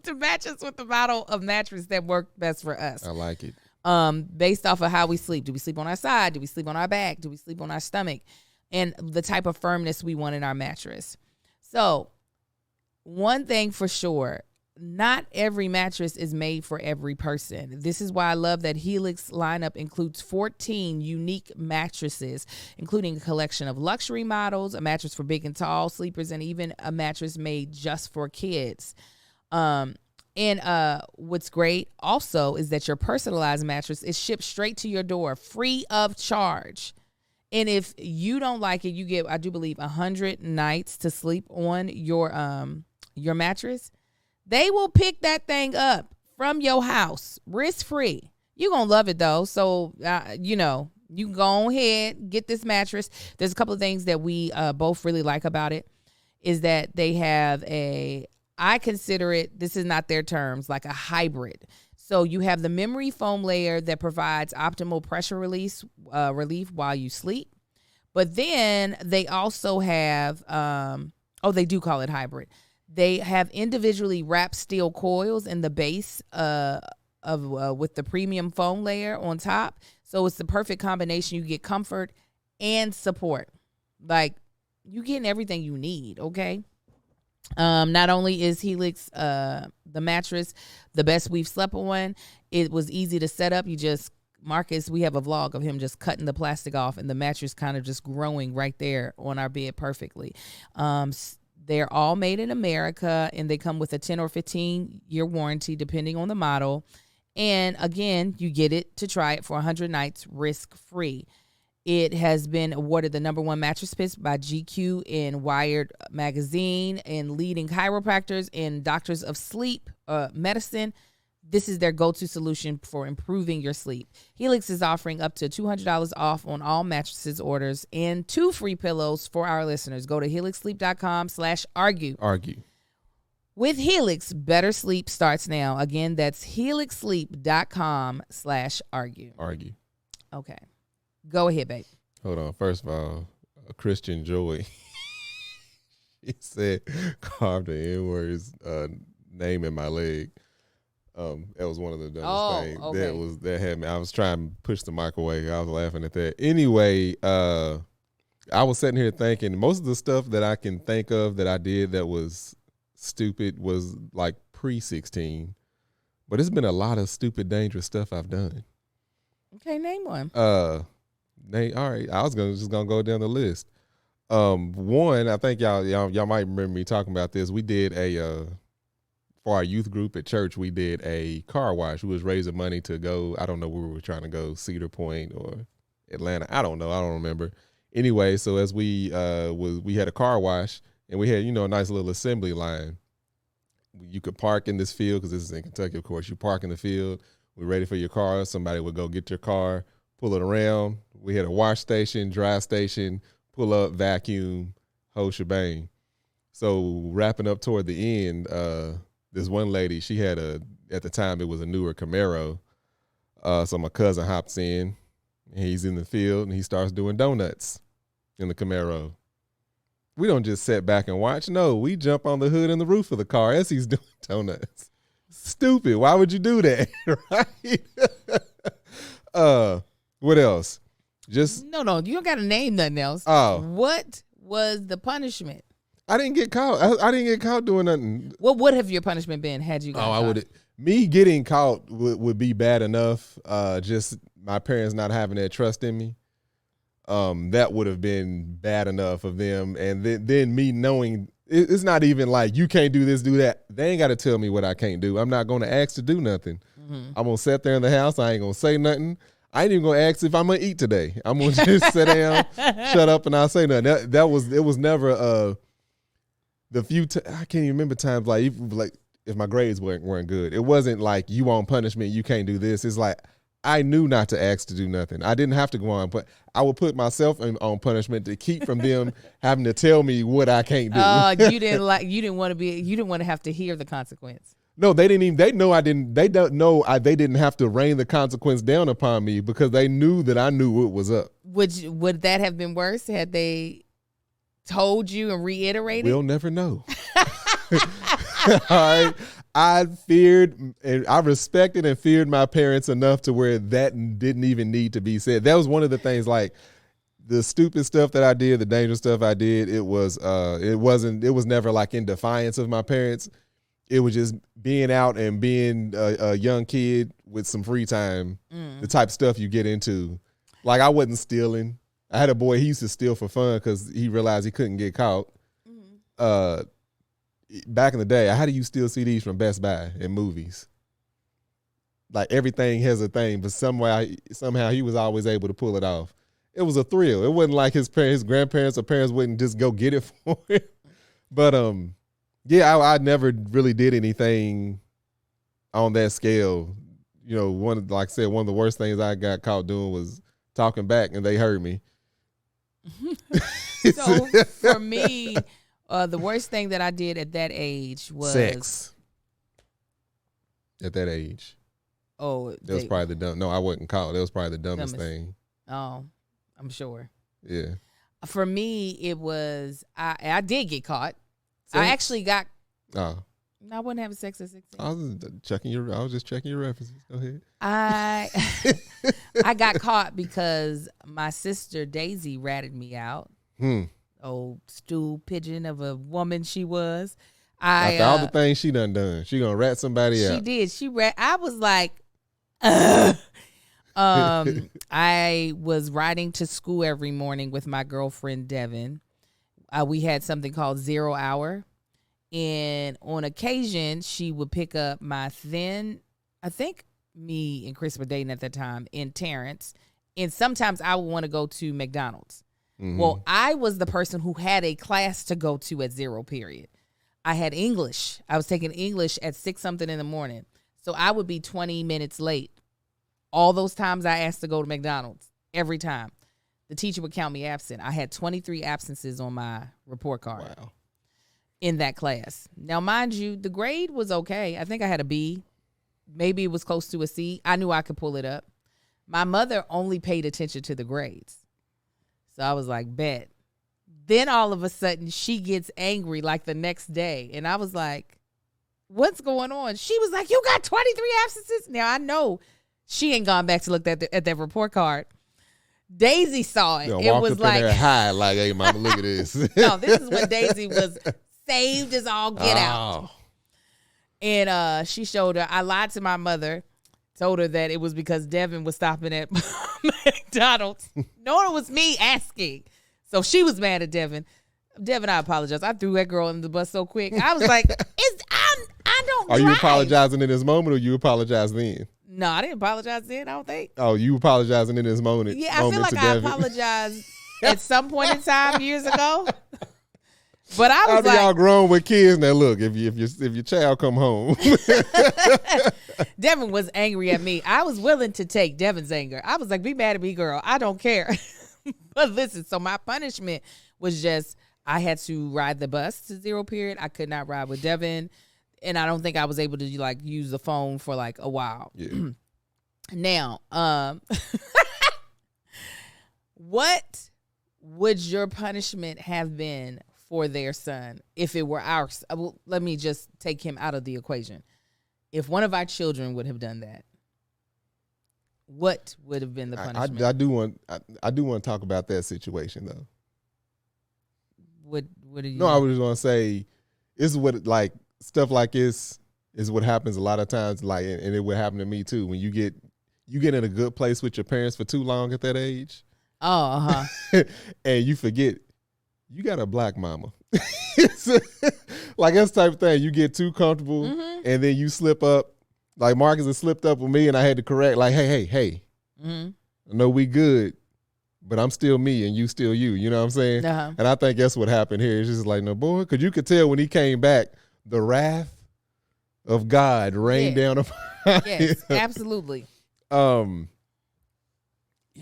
To match us with the model of mattress that worked best for us. I like it. Based off of how we sleep. Do we sleep on our side? Do we sleep on our back? Do we sleep on our stomach? And the type of firmness we want in our mattress. So one thing for sure, not every mattress is made for every person. This is why I love that Helix lineup includes 14 unique mattresses, including a collection of luxury models, a mattress for big and tall sleepers, and even a mattress made just for kids. And what's great also is that your personalized mattress is shipped straight to your door, free of charge. And if you don't like it, you get, I do believe, 100 nights to sleep on your mattress. They will pick that thing up from your house, risk-free. You're going to love it, though. So, you can go ahead, get this mattress. There's a couple of things that we both really like about it is that they have I consider it, this is not their terms, like a hybrid. So you have the memory foam layer that provides optimal pressure relief while you sleep. But then they also have, they do call it hybrid. They have individually wrapped steel coils in the base with the premium foam layer on top. So it's the perfect combination. You get comfort and support. Like, you're getting everything you need, okay? Not only is Helix the mattress the best we've slept on, it was easy to set up. Marcus, we have a vlog of him just cutting the plastic off and the mattress kind of just growing right there on our bed perfectly. They're all made in America, and they come with a 10 or 15-year warranty depending on the model. And again, you get it to try it for 100 nights risk-free. It has been awarded the #1 mattress pick by GQ and Wired magazine, and leading chiropractors and doctors of sleep medicine. This is their go-to solution for improving your sleep. Helix is offering up to $200 off on all mattresses orders and 2 free pillows for our listeners. Go to helixsleep.com/argue. Argue. With Helix, better sleep starts now. Again, that's helixsleep.com/argue. Argue. Okay. Go ahead, babe. Hold on. First of all, Christian Joy. He said, carved the N-word's name in my leg. That was one of the dumbest things. Okay. That had me. I was trying to push the mic away. I was laughing at that. Anyway, I was sitting here thinking most of the stuff that I can think of that I did that was stupid was like pre-16. But it's been a lot of stupid, dangerous stuff I've done. Okay, name one. All right. I was just gonna go down the list. One, I think y'all might remember me talking about this. We did for our youth group at church, we did a car wash. We was raising money to go, I don't know where we were trying to go, Cedar Point or Atlanta. I don't know. I don't remember. Anyway, so as we had a car wash, and we had, a nice little assembly line. You could park in this field, because this is in Kentucky, of course. You park in the field. We're ready for your car. Somebody would go get your car, pull it around. We had a wash station, dry station, pull up, vacuum, whole shebang. So wrapping up toward the end, this one lady, she had at the time, it was a newer Camaro. So my cousin hops in, and he's in the field, and he starts doing donuts in the Camaro. We don't just sit back and watch. No, we jump on the hood and the roof of the car as he's doing donuts. Stupid. Why would you do that? Right? What else? No, you don't got to name nothing else. Oh. What was the punishment? I didn't get caught. I didn't get caught doing nothing. What would have your punishment been had you got caught? I would. Me getting caught would be bad enough. Just my parents not having that trust in me. That would have been bad enough of them. And then me knowing it's not even like you can't do this, do that. They ain't got to tell me what I can't do. I'm not going to ask to do nothing. Mm-hmm. I'm going to sit there in the house. I ain't going to say nothing. I ain't even going to ask if I'm going to eat today. I'm going to just sit down, shut up, and I'll say nothing. It was never the few I can't even remember times like if my grades weren't good. It wasn't like you on punishment, you can't do this. It's like I knew not to ask to do nothing. I didn't have to go on, but I would put myself on punishment to keep from them having to tell me what I can't do. You didn't want to have to hear the consequence. No, they didn't even. They know I didn't. They don't know. They didn't have to rain the consequence down upon me because they knew that I knew what was up. Would that have been worse had they told you and reiterated? We'll never know. All right. I feared and I respected and feared my parents enough to where that didn't even need to be said. That was one of the things, like the stupid stuff that I did, the dangerous stuff I did. It was never like in defiance of my parents. It was just being out and being a young kid with some free time, the type of stuff you get into. Like, I wasn't stealing. I had a boy, he used to steal for fun because he realized he couldn't get caught. Back in the day, how do you steal CDs from Best Buy and movies? Like, everything has a thing, but somehow he was always able to pull it off. It was a thrill. It wasn't like his grandparents or parents wouldn't just go get it for him. But yeah, I never really did anything on that scale. You know, like I said, one of the worst things I got caught doing was talking back, and they heard me. So for me, the worst thing that I did at that age was sex. At that age. Oh, that was probably the dumb. No, I wasn't caught. That was probably the dumbest thing. Oh, I'm sure. Yeah. For me, it was I did get caught. Sex? I actually got. Oh. I wasn't having sex at 16. I was just checking your references. Go ahead. I got caught because my sister Daisy ratted me out. Old stool pigeon of a woman she was. After all the things she done, she gonna rat somebody out. She did. I was like, I was riding to school every morning with my girlfriend Devin. We had something called 0 hour. And on occasion, she would pick up I think me and Chris were dating at that time, in Terrence. And sometimes I would want to go to McDonald's. Well, I was the person who had a class to go to at 0 period. I had English. I was taking English at 6 something in the morning. So I would be 20 minutes late. All those times I asked to go to McDonald's, every time. The teacher would count me absent. I had 23 absences on my report card. Wow. In that class. Now, mind you, the grade was okay. I think I had a B. Maybe it was close to a C. I knew I could pull it up. My mother only paid attention to the grades. So I was like, bet. Then all of a sudden, she gets angry like the next day. And I was like, what's going on? She was like, you got 23 absences? Now, I know she ain't gone back to look at that report card. Daisy saw it. It was like, hi, like, hey, mama, look at this. No, this is when Daisy was saved as all get out. And she showed her, I lied to my mother, told her that it was because Devin was stopping at McDonald's. No, it was me asking. So she was mad at Devin. Devin, I apologize. I threw that girl in the bus so quick. I was like, I don't Are drive. you apologizing in this moment, or you apologize then? No, I didn't apologize then, I don't think. Oh, you apologizing in this moment? Yeah, I feel like I apologized at some point in time years ago. But I was after y'all grown with kids, now look, if your child come home. Devin was angry at me. I was willing to take Devin's anger. I was like, be mad at me, girl. I don't care. But listen, so my punishment was just, I had to ride the bus to 0 period. I could not ride with Devin. And I don't think I was able to like use the phone for like a while. Yeah. Now, what would your punishment have been for their son if it were ours? Well, let me just take him out of the equation. If one of our children would have done that, what would have been the punishment? I do want to talk about that situation though. What do you? No, I was just gonna say, this is what like stuff like this is what happens a lot of times. Like, and it would happen to me too when you get in a good place with your parents for too long at that age. Oh, and you forget you got a black mama. Like that's the type of thing. You get too comfortable, and then you slip up. Like Marcus has slipped up with me, and I had to correct. Like, hey. I know we good, but I'm still me, and you still you. You know what I'm saying? Uh-huh. And I think that's what happened here. It's just like, no, boy, because you could tell when he came back, the wrath of God rained down upon him. Yes, absolutely. Yeah,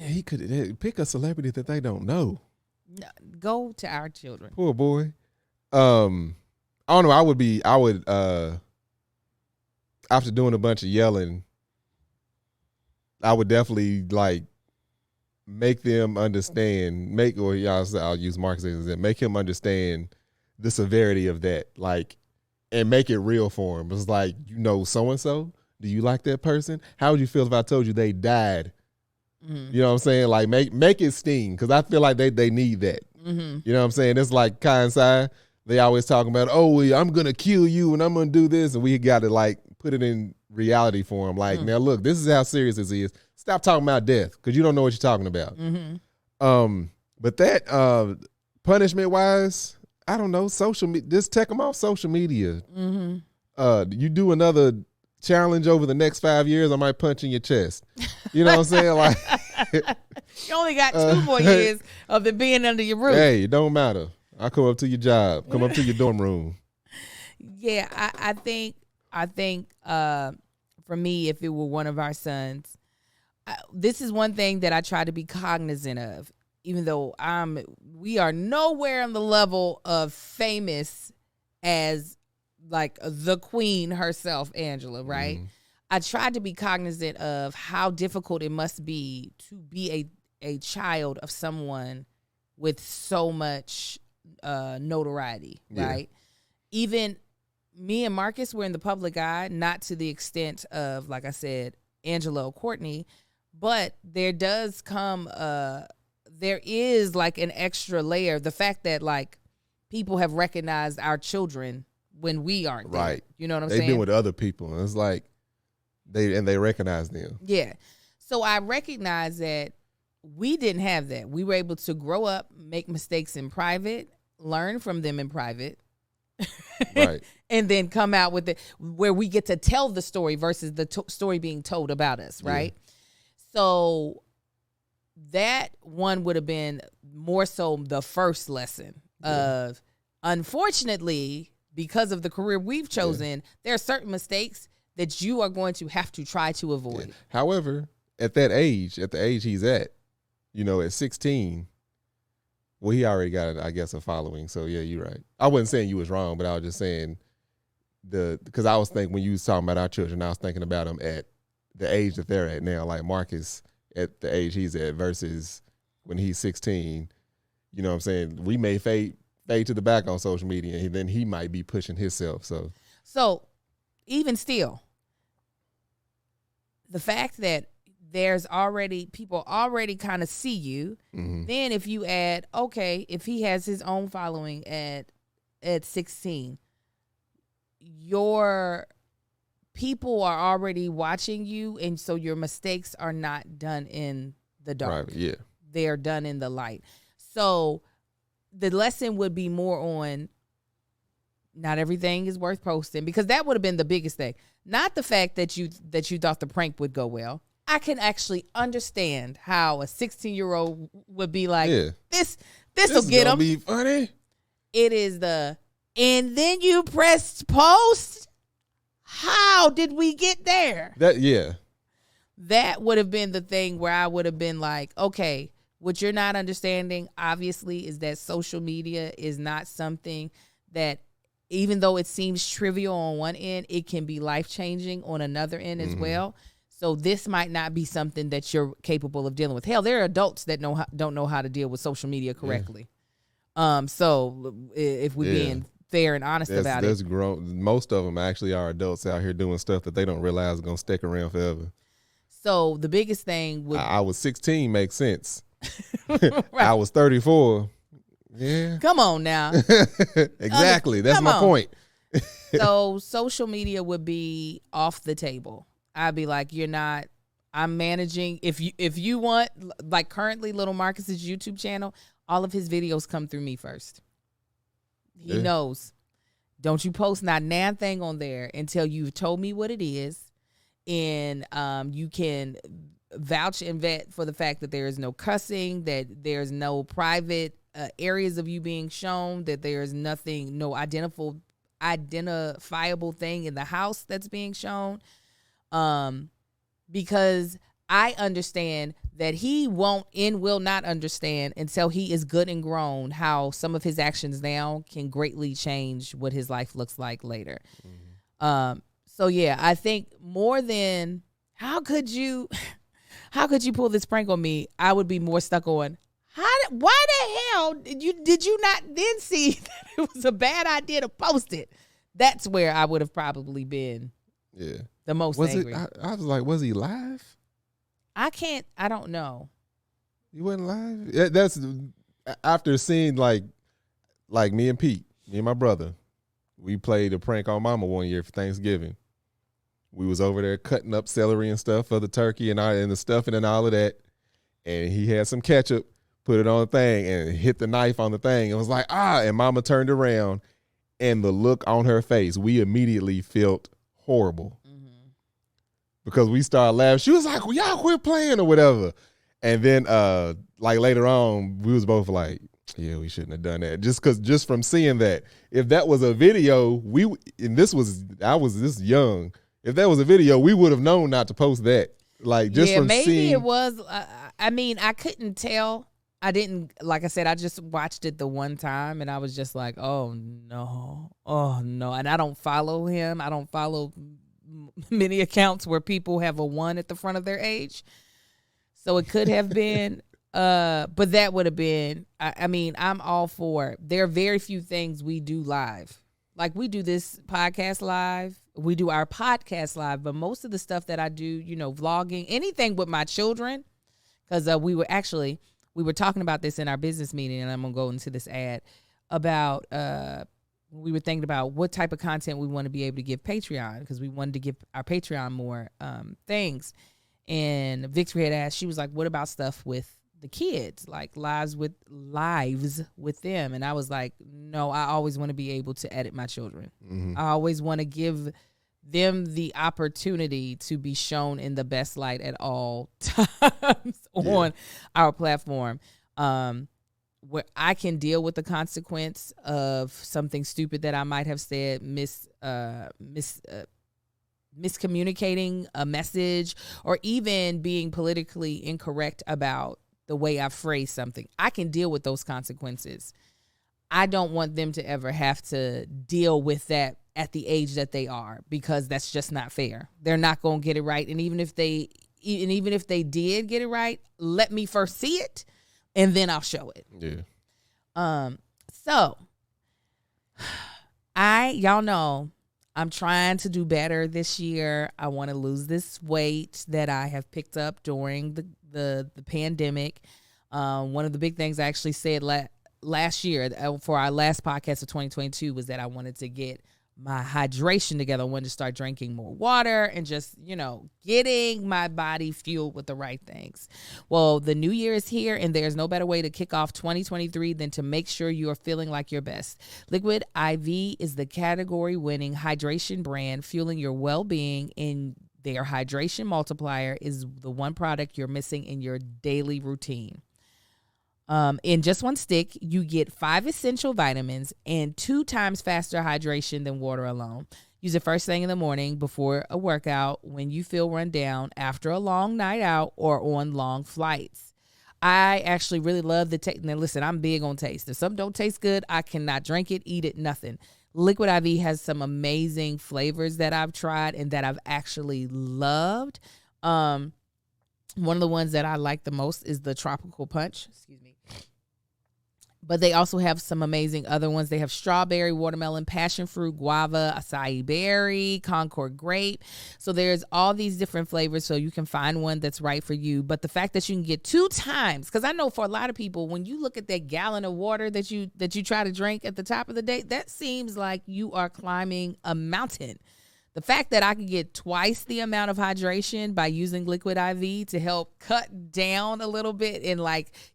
he could pick a celebrity that they don't know. No, go to our children. Poor boy. I don't know. I would after doing a bunch of yelling, I would definitely like make them understand, or I'll use Marcus as that, make him understand the severity of that, like, and make it real for him. It's like, so-and-so, do you like that person? How would you feel if I told you they died? Mm-hmm. You know what I'm saying? Like, make it sting, because I feel like they need that. Mm-hmm. You know what I'm saying? It's like Kai and Si, they always talking about, I'm going to kill you and I'm going to do this, and we got to, like, put it in reality for him. Like, now look, this is how serious this is. Stop talking about death, because you don't know what you're talking about. Mm-hmm. But that, punishment-wise, I don't know, social media, just take them off social media. Mm-hmm. You do another challenge over the next 5 years, I might punch in your chest. You know what I'm saying? Like, you only got 2 more years of it being under your roof. Hey, it don't matter. I'll come up to your job, come up to your dorm room. Yeah, I think for me, if it were one of our sons, this is one thing that I try to be cognizant of, even though we are nowhere on the level of famous as like the queen herself, Angela, right? Mm. I tried to be cognizant of how difficult it must be to be a child of someone with so much notoriety, right? Even me and Marcus were in the public eye, not to the extent of, like I said, Angela or Courtney, but there does come, there is like an extra layer. The fact that like people have recognized our children when we aren't there. Right. You know what I'm saying? They've been with other people, and it's like they recognize them. Yeah. So I recognize that we didn't have that. We were able to grow up, make mistakes in private, learn from them in private, right, and then come out with it where we get to tell the story versus the story being told about us, right? Yeah. So that one would have been more so the first lesson of, unfortunately, because of the career we've chosen, there are certain mistakes that you are going to have to try to avoid. Yeah. However, at the age he's at, at 16, well, he already got, I guess, a following. So, yeah, you're right. I wasn't saying you was wrong, but I was just saying because I was thinking when you was talking about our children, I was thinking about them at the age that they're at now, like Marcus at the age he's at versus when he's 16. You know what I'm saying? We may fade to the back on social media, and then he might be pushing himself. So even still, the fact that there's already people already kind of see you. Mm-hmm. Then if you add, okay, if he has his own following at 16, your people are already watching you, and so your mistakes are not done in the dark. Right, yeah. They're done in the light. So the lesson would be more on not everything is worth posting, because that would have been the biggest thing. Not the fact that you thought the prank would go well. I can actually understand how a 16-year-old would be like, this will get him. Be funny. It is and then you pressed post. How did we get there? That would have been the thing where I would have been like, okay, what you're not understanding, obviously, is that social media is not something that, even though it seems trivial on one end, it can be life-changing on another end as well. So this might not be something that you're capable of dealing with. Hell, there are adults that don't know how to deal with social media correctly. Yeah. So if we're being fair and honest about it. Most of them actually are adults out here doing stuff that they don't realize is going to stick around forever. So the biggest thing would... I was 16, makes sense. Right. I was 34. Yeah. Come on now. Exactly. That's my point. So social media would be off the table. I'd be like, I'm managing. If you want, like currently Little Marcus's YouTube channel, all of his videos come through me first. He knows. Don't you post not nan thing on there until you've told me what it is. And you can vouch and vet for the fact that there is no cussing, that there's no private areas of you being shown, that there's nothing, no identifiable thing in the house that's being shown. Because I understand that he won't and will not understand until he is good and grown how some of his actions now can greatly change what his life looks like later. Mm-hmm. So yeah, I think more than how could you how could you pull this prank on me? I would be more stuck on, why the hell did you not then see that it was a bad idea to post it? That's where I would have probably been the most angry. I was like, was he live? I don't know. He wasn't live? Yeah, that's after seeing like me and my brother. We played a prank on Mama one year for Thanksgiving. We was over there cutting up celery and stuff for the turkey and the stuffing and all of that. And he had some ketchup, put it on the thing, and hit the knife on the thing. It was like, and Mama turned around, and the look on her face, we immediately felt horrible. Because we started laughing. She was like, well, y'all quit playing or whatever. And then like later on, we was both like, yeah, we shouldn't have done that. Just from seeing that. If that was a video, I was this young. If that was a video, we would have known not to post that. Like just from maybe seeing. It was. I mean, I couldn't tell. I didn't, like I said, I just watched it the one time and I was just like, oh no. And I don't follow him. I don't follow many accounts where people have a 1 at the front of their age. So it could have been, but that would have been, I mean, I'm all for, there are very few things we do live. Like we do this podcast live, we do our podcast live, but most of the stuff that I do, vlogging, anything with my children, because we were talking about this in our business meeting, and I'm going to go into this ad about, we were thinking about what type of content we want to be able to give Patreon, because we wanted to give our Patreon more things. And Victory had asked, she was like, what about stuff with the kids, like lives with them? And I was like, no, I always want to be able to edit my children. Mm-hmm. I always want to give them the opportunity to be shown in the best light at all times on our platform, where I can deal with the consequence of something stupid that I might have said, miscommunicating a message, or even being politically incorrect about the way I phrase something. I can deal with those consequences. I don't want them to ever have to deal with that at the age that they are, because that's just not fair. They're not going to get it right. And even if they did get it right, let me first see it and then I'll show it. Yeah. So y'all know I'm trying to do better this year. I want to lose this weight that I have picked up during the pandemic. One of the big things I actually said last year for our last podcast of 2022 was that I wanted to get my hydration together. I wanted to start drinking more water and just, getting my body fueled with the right things. Well, the new year is here, and there's no better way to kick off 2023 than to make sure you are feeling like your best. Liquid IV is the category-winning hydration brand fueling your well-being, and their hydration multiplier is the one product you're missing in your daily routine. In just one stick, you get 5 essential vitamins and 2 times faster hydration than water alone. Use it first thing in the morning before a workout, when you feel run down, after a long night out, or on long flights. I actually really love the taste. Now, listen, I'm big on taste. If something don't taste good, I cannot drink it, eat it, nothing. Liquid IV has some amazing flavors that I've tried and that I've actually loved. One of the ones that I like the most is the Tropical Punch. Excuse me. But they also have some amazing other ones. They have strawberry, watermelon, passion fruit, guava, acai berry, Concord grape. So there's all these different flavors, so you can find one that's right for you. But the fact that you can get 2 times, because I know for a lot of people, when you look at that gallon of water that you try to drink at the top of the day, that seems like you are climbing a mountain. The fact that I can get twice the amount of hydration by using Liquid IV to help cut down a little bit and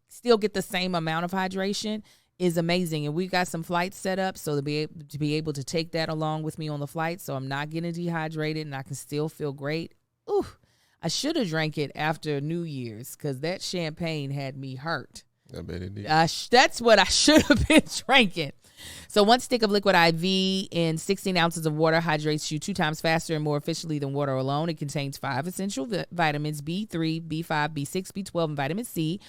still get the same amount of hydration is amazing. And we've got some flights set up so to be able to take that along with me on the flight, so I'm not getting dehydrated and I can still feel great. Ooh, I should have drank it after New Year's, because that champagne had me hurt. I bet it did. That's what I should have been drinking. So 1 stick of Liquid IV in 16 ounces of water hydrates you 2 times faster and more efficiently than water alone. It contains 5 essential vitamins, B3, B5, B6, B12, and vitamin C,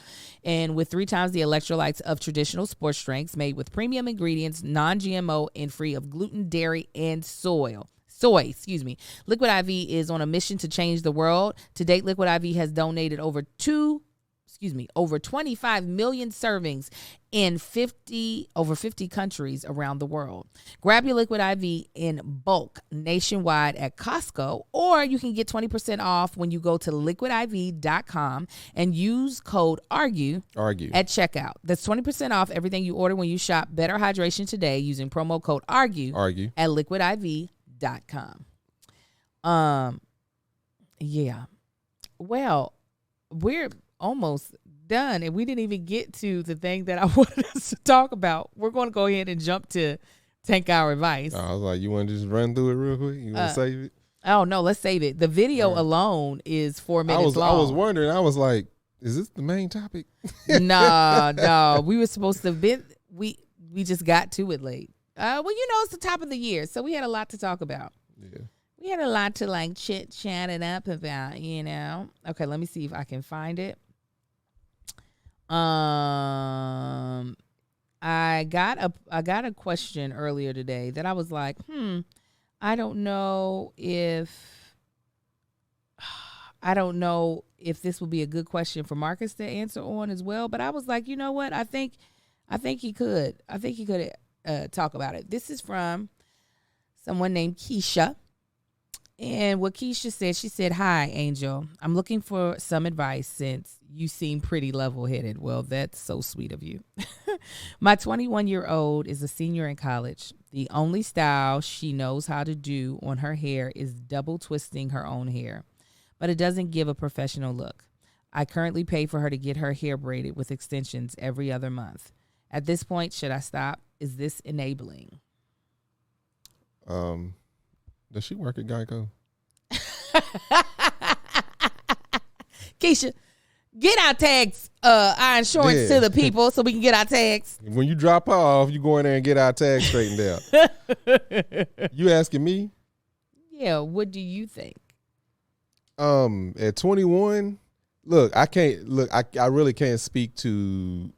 and with 3 times the electrolytes of traditional sports drinks, made with premium ingredients, non-GMO, and free of gluten, dairy, and soy. Liquid IV is on a mission to change the world. To date, Liquid IV has donated over 25 million servings in over 50 countries around the world. Grab your Liquid IV in bulk nationwide at Costco, or you can get 20% off when you go to liquidiv.com and use code ARGUE at checkout. That's 20% off everything you order when you shop Better Hydration today using promo code ARGUE at liquidiv.com. Yeah. Well, we're almost done, and we didn't even get to the thing that I wanted us to talk about. We're going to go ahead and jump to Take Our Advice. I was like, you want to just run through it real quick? You want to save it? Oh, no, let's save it. The video alone is 4 minutes long. I was wondering. I was like, is this the main topic? No. We were supposed to be. We just got to it late. Well, it's the top of the year, so we had a lot to talk about. Yeah. We had a lot to chit-chat it up about, Okay, let me see if I can find it. I got a question earlier today that I was like, I don't know if this would be a good question for Marcus to answer on as well. But I was like, you know what? I think he could. I think he could talk about it. This is from someone named Keisha. And what Keisha said, she said, "Hi, Angel. I'm looking for some advice since you seem pretty level-headed." Well, that's so sweet of you. My 21-year-old is a senior in college. The only style she knows how to do on her hair is double twisting her own hair, but it doesn't give a professional look. I currently pay for her to get her hair braided with extensions every other month. At this point, should I stop? Is this enabling? Does she work at Geico? Keisha, get our tags, our insurance to the people so we can get our tags. When you drop off, you go in there and get our tags straightened out. You asking me? Yeah, what do you think? At 21, I really can't speak to,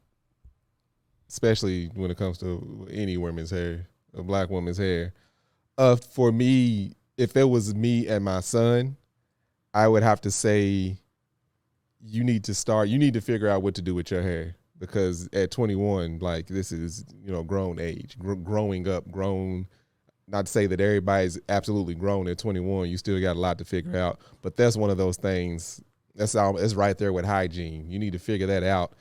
especially when it comes to any woman's hair, a black woman's hair. For me, if it was me and my son, I would have to say you need to figure out what to do with your hair, because at 21, this is, grown age, growing up, not to say that everybody's absolutely grown at 21. You still got a lot to figure out, but that's one of those things it's right there with hygiene. You need to figure that out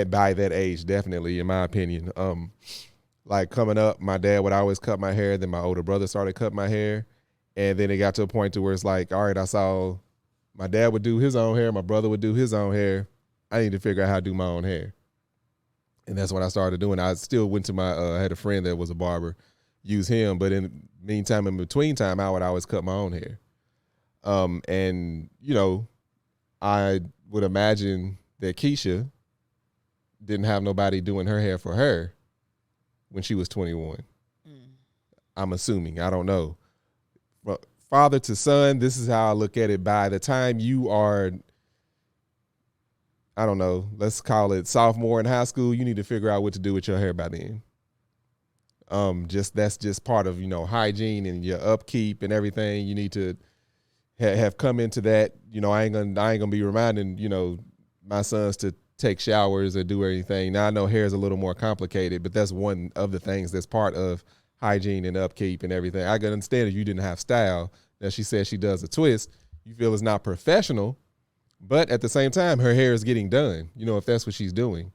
by that age, definitely, in my opinion. Coming up, my dad would always cut my hair. Then my older brother started cutting my hair. And then it got to a point to where it's like, all right, I saw my dad would do his own hair. My brother would do his own hair. I need to figure out how to do my own hair. And that's what I started doing. I still went to I had a friend that was a barber, use him. But in between time, I would always cut my own hair. I would imagine that Keisha didn't have nobody doing her hair for her when she was 21. I'm assuming. I don't know. But father to son, this is how I look at it. By the time you are, I don't know, let's call it sophomore in high school, you need to figure out what to do with your hair by then. That's just part of, hygiene and your upkeep and everything. You need to have come into that. I ain't gonna be reminding, my sons to take showers or do anything. Now I know hair is a little more complicated, but that's one of the things that's part of hygiene and upkeep and everything. I can understand if you didn't have style. Now she says she does a twist. You feel it's not professional, but at the same time, her hair is getting done, if that's what she's doing.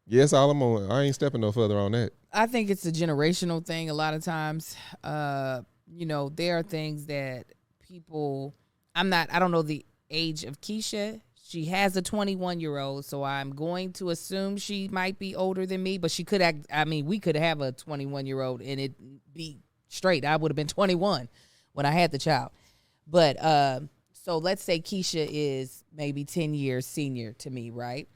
Yes, all I'm on. I ain't stepping no further on that. I think it's a generational thing a lot of times. There are things that people, I don't know the age of Keisha. She has a 21-year-old, so I'm going to assume she might be older than me, but she could we could have a 21-year-old and it be straight. I would have been 21 when I had the child. But so let's say Keisha is maybe 10 years senior to me, right?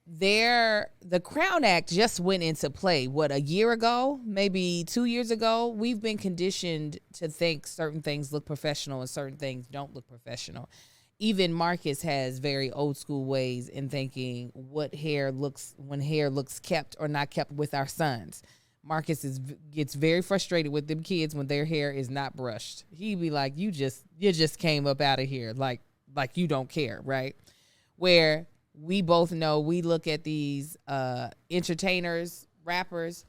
The Crown Act just went into play, a year ago, maybe 2 years ago. We've been conditioned to think certain things look professional and certain things don't look professional. Even Marcus has very old school ways in thinking when hair looks kept or not kept with our sons. Marcus gets very frustrated with them kids when their hair is not brushed. He'd be like, you just came up out of here like you don't care, right? Where we both know, we look at these entertainers, rappers,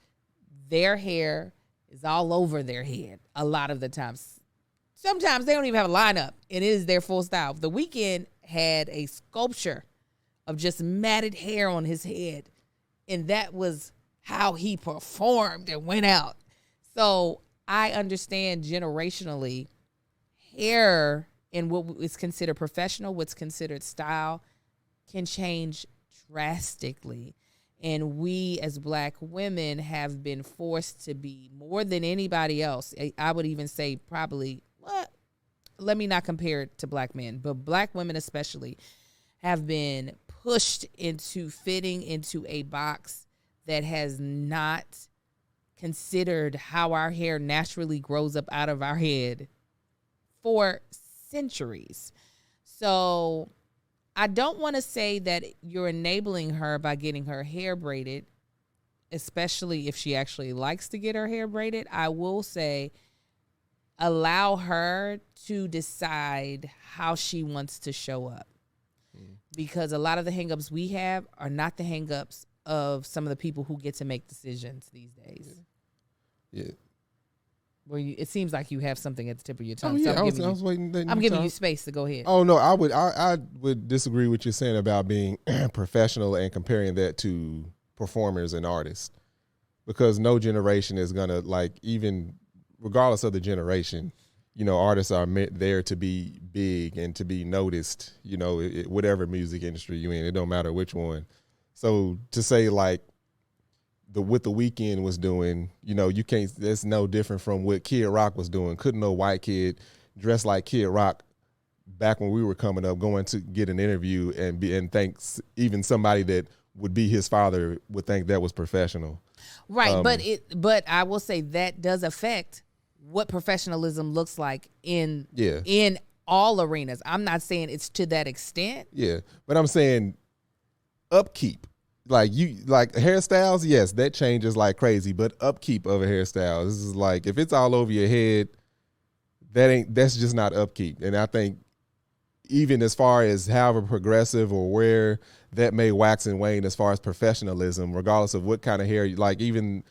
their hair is all over their head a lot of the times. Sometimes they don't even have a lineup. It is their full style. The Weeknd had a sculpture of just matted hair on his head, and that was how he performed and went out. So I understand generationally, hair and what is considered professional, what's considered style, can change drastically. And we as Black women have been forced to be, more than anybody else, I would even say probably, let me not compare it to Black men, but Black women especially have been pushed into fitting into a box that has not considered how our hair naturally grows up out of our head for centuries. So I don't want to say that you're enabling her by getting her hair braided, especially if she actually likes to get her hair braided. I will say allow her to decide how she wants to show up. Because a lot of the hangups we have are not the hangups of some of the people who get to make decisions these days. Yeah. Well, it seems like you have something at the tip of your tongue. Oh, yeah, So I was waiting. I'm giving you space to go ahead. Oh, no, I would disagree with you saying about being professional and comparing that to performers and artists. Because no generation is going to, like, even regardless of the generation, you know, artists are there to be big and to be noticed, you know, whatever music industry you're in. It don't matter which one. So to say, like, what the Weeknd was doing, you know, you can't, that's no different from what Kid Rock was doing. Couldn't no white kid dressed like Kid Rock back when we were coming up, going to get an interview and think even somebody that would be his father would think that was professional. Right. But I will say that does affect what professionalism looks like in all arenas. I'm not saying it's to that extent. Yeah. But I'm saying upkeep. Like hairstyles, yes, that changes like crazy, but upkeep of a hairstyle, this is like, if it's all over your head, that's just not upkeep. And I think even as far as however progressive or where that may wax and wane as far as professionalism, regardless of what kind of hair, like even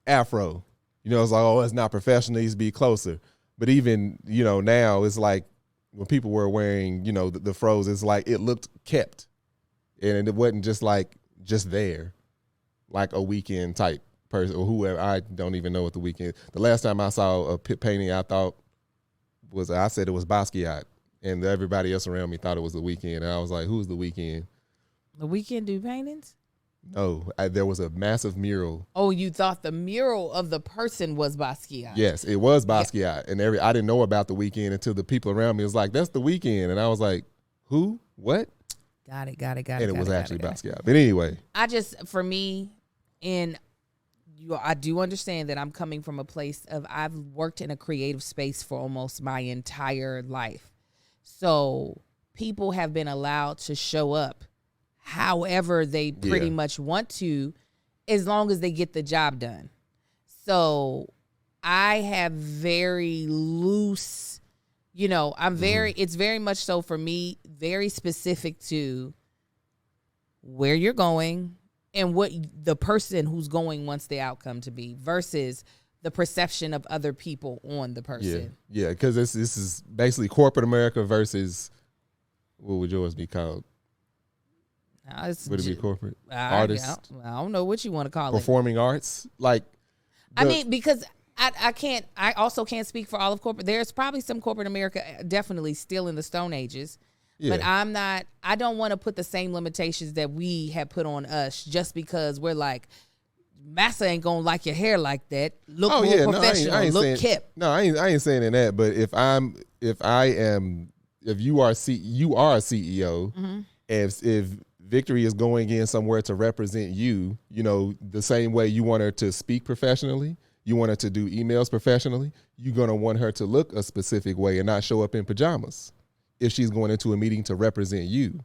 afro, you know, it's like, oh, it's not professional, it needs to be closer. But even, you know, now it's like when people were wearing, you know, the fros, it's like it looked kept. And it wasn't just there, like a Weeknd type person or whoever. I don't even know what the Weeknd. The last time I saw a painting, I said it was Basquiat, and everybody else around me thought it was the Weeknd, and I was like, "Who's the Weeknd?" The Weeknd do paintings? No, there was a massive mural. Oh, you thought the mural of the person was Basquiat? Yes, it was Basquiat, and I didn't know about the Weeknd until the people around me was like, "That's the Weeknd," and I was like, "Who? What?" Got it. And it was actually Basquiat. But anyway. For me, I do understand that I'm coming from a place of, I've worked in a creative space for almost my entire life. So people have been allowed to show up however they pretty much want to, as long as they get the job done. So I have very loose, you know, it's very much so for me, very specific to where you're going and what the person who's going wants the outcome to be versus the perception of other people on the person. Yeah, because this is basically corporate America versus, what would yours be called? Would it be corporate? Artists? I don't know what you want to call Performing arts? Like, because I also can't speak for all of corporate. There's probably some corporate America definitely still in the Stone Ages. Yeah. But I don't want to put the same limitations that we have put on us just because we're like, massa ain't going to like your hair like that. Look more professional, look kept. No, I ain't saying that. But if you are a CEO, mm-hmm. if Victory is going in somewhere to represent you, you know, the same way you want her to speak professionally, you want her to do emails professionally, you're going to want her to look a specific way and not show up in pajamas if she's going into a meeting to represent you.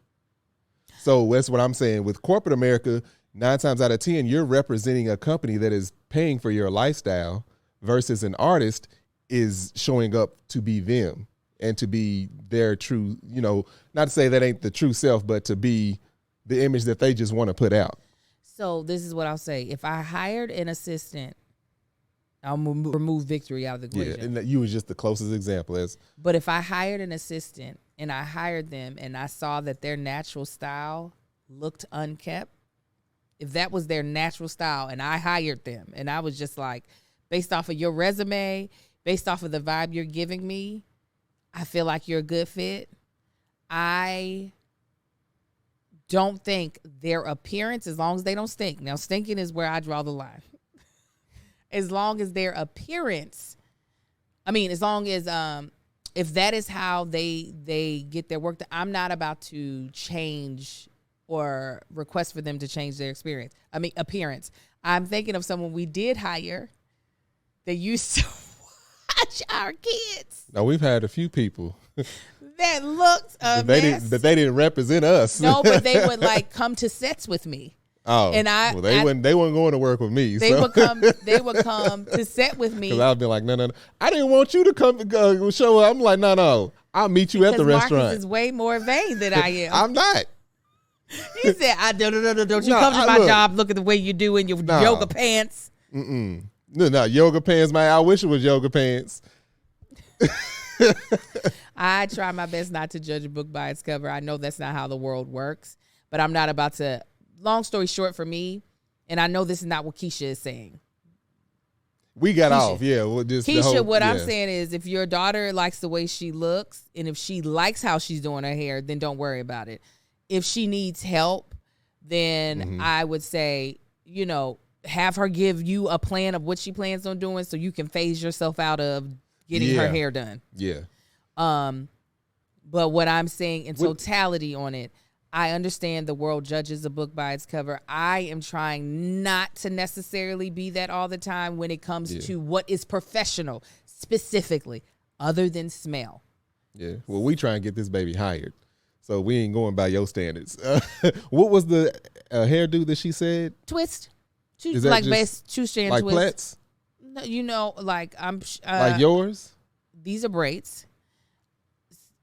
So that's what I'm saying. With corporate America, 9 times out of 10, you're representing a company that is paying for your lifestyle versus an artist is showing up to be them and to be their true, not to say that ain't the true self, but to be the image that they just want to put out. So this is what I'll say. If I hired an assistant, I'll remove Victory out of the equation. Yeah, and you was just the closest example. But if I hired an assistant and I hired them and I saw that their natural style looked unkept, if that was their natural style and I hired them and I was just like, based off of your resume, based off of the vibe you're giving me, I feel like you're a good fit. I don't think their appearance, as long as they don't stink. Now, stinking is where I draw the line. As long as their appearance, as long as if that is how they get their work, I'm not about to change or request for them to change their appearance. I'm thinking of someone we did hire that used to watch our kids. Now, we've had a few people that looked a mess. But they didn't represent us. No, but they would come to sets with me. Oh, and they wouldn't going to work with me. They would come to set with me. Because I'd be like, no, I didn't want you to come show up. I'm like, no, I'll meet you at the restaurant. Marcus is way more vain than I am. I'm not. He said, don't you come to my job, look at the way you do in your yoga pants. No, yoga pants, man. I wish it was yoga pants. I try my best not to judge a book by its cover. I know that's not how the world works, but I'm not about to. Long story short for me, and I know this is not what Keisha is saying. We got off, yeah. Keisha, I'm saying is if your daughter likes the way she looks and if she likes how she's doing her hair, then don't worry about it. If she needs help, then I would say, have her give you a plan of what she plans on doing so you can phase yourself out of getting her hair done. Yeah. But what I'm saying in totality on it, I understand the world judges a book by its cover. I am trying not to necessarily be that all the time when it comes to what is professional, specifically, other than smell. Yeah. Well, we try and get this baby hired, so we ain't going by your standards. What was the hairdo that she said? Twist. Is that base 2-strand like twist. plaits? No, like yours. These are braids.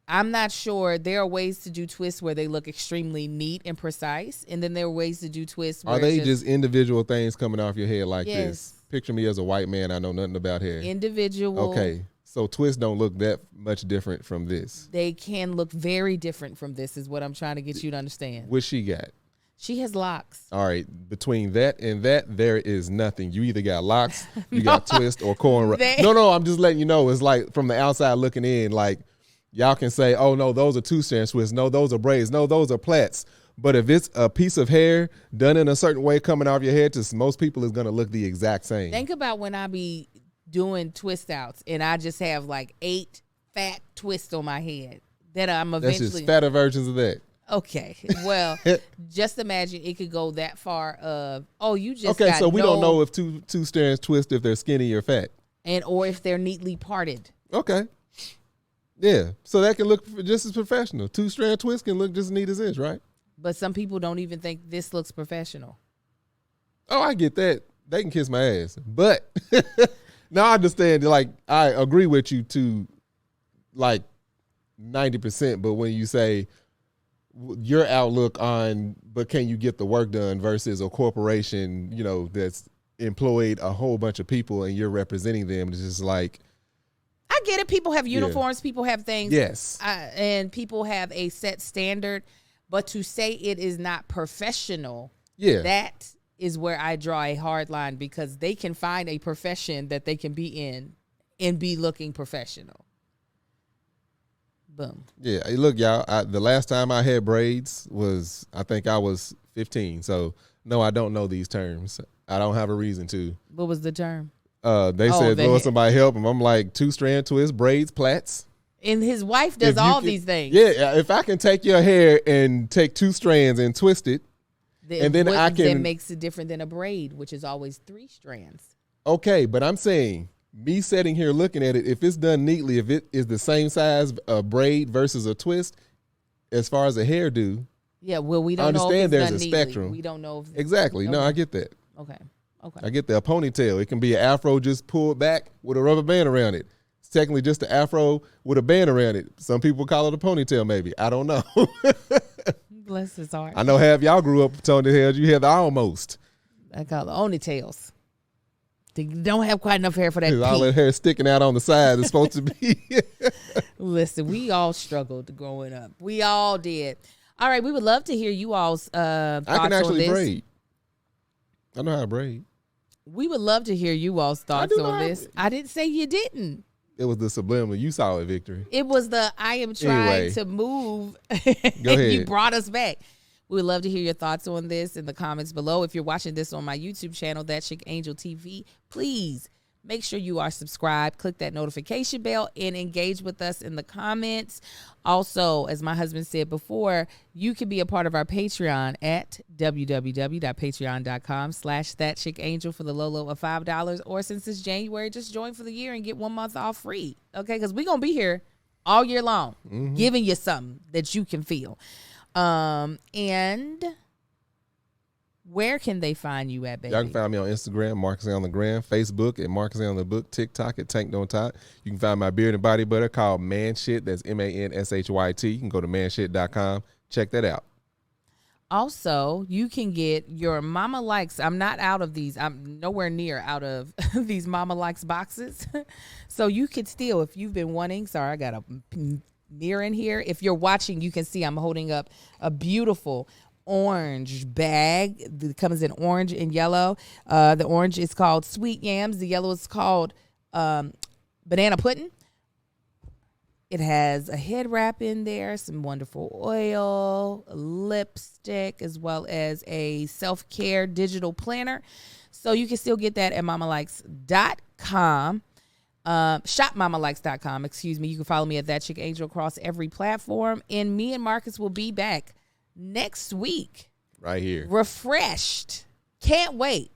I'm not sure. There are ways to do twists where they look extremely neat and precise, and then there are ways to do twists where are they just individual things coming off your head like this? Picture me as a white man. I know nothing about hair. Individual. Okay, so twists don't look that much different from this. They can look very different from this, is what I'm trying to get you to understand. What she got? She has locks. All right, between that and that, there is nothing. You either got locks, you got twist, or cornrow. No, I'm just letting you know. It's like from the outside looking in, like. Y'all can say, oh, no, those are 2-strand twists. No, those are braids. No, those are plaits. But if it's a piece of hair done in a certain way coming off your head, to most people is going to look the exact same. Think about when I be doing twist outs and I just have like 8 fat twists on my head that I'm eventually. That's just fatter versions of that. Okay. Well, just imagine it could go that far of, you just okay, so we don't know if two strands twist if they're skinny or fat. Or if they're neatly parted. Okay. Yeah, so that can look just as professional. 2-strand twist can look just as neat as this, right? But some people don't even think this looks professional. Oh, I get that. They can kiss my ass. But now I understand, like, I agree with you to, like, 90%. But when you say your outlook on, but can you get the work done versus a corporation, that's employed a whole bunch of people and you're representing them, it's just like, I get it. People have uniforms. People have things. Yes. And people have a set standard. But to say it is not professional, that is where I draw a hard line, because they can find a profession that they can be in and be looking professional. Boom. Yeah. Hey, look, y'all, the last time I had braids was, I think I was 15. So, no, I don't know these terms. I don't have a reason to. What was the term? They said, Lord, somebody help him. I'm like, 2-strand twist, braids, plaits. And his wife does all these things. Yeah, if I can take your hair and take 2 strands and twist it, and then I can. That makes it different than a braid, which is always 3 strands. Okay, but I'm saying, me sitting here looking at it, if it's done neatly, if it is the same size a braid versus a twist, as far as a hairdo, Yeah, well, we I don't know if understand it's there's done a neatly. spectrum. We don't know if Exactly. No, Okay. I get that. Okay. I get that. A ponytail. It can be an afro just pulled back with a rubber band around it. It's technically just an afro with a band around it. Some people call it a ponytail, maybe. I don't know. Bless his heart. I know half y'all grew up telling the hell you had the almost. I call it only tails. They don't have quite enough hair for that. All that hair sticking out on the side is supposed to be. Listen, we all struggled growing up. We all did. All right, we would love to hear you all's thoughts I can on actually this. braid. I know how to braid. We would love to hear you all's thoughts do on know this. I didn't say you didn't. It was the subliminal. You saw it, Victory. It was the I am trying Anyway. to move. Go ahead. You brought us back. We would love to hear your thoughts on this in the comments below. If you're watching this on my YouTube channel, That Chick Angel TV, please make sure you are subscribed. Click that notification bell and engage with us in the comments. Also, as my husband said before, you can be a part of our Patreon at www.patreon.com/thatchickangel for the low low of $5. Or since it's January, just join for the year and get 1 month off free. Okay, because we're going to be here all year long, giving you something that you can feel. And where can they find you at, baby? Y'all can find me on Instagram, Marcus on the Gram, Facebook at Marcus on the Book, TikTok at Tank Don't Talk. You can find my beard and body butter called Man Shit. That's MANSHYT. You can go to manshit.com. Check that out. Also, you can get your Mama Likes. I'm not out of these. I'm nowhere near out of these Mama Likes boxes. So you could still, if you've been wanting, sorry, I got a mirror in here. If you're watching, you can see I'm holding up a beautiful orange bag that comes in orange and yellow. The orange is called Sweet Yams. The yellow is called Banana Pudding. It has a head wrap in there, some wonderful oil, lipstick, as well as a self-care digital planner. So you can still get that at mamalikes.com. Shopmamalikes.com, excuse me. You can follow me at That Chick Angel across every platform. And me and Marcus will be back next week. Right here. Refreshed. Can't wait.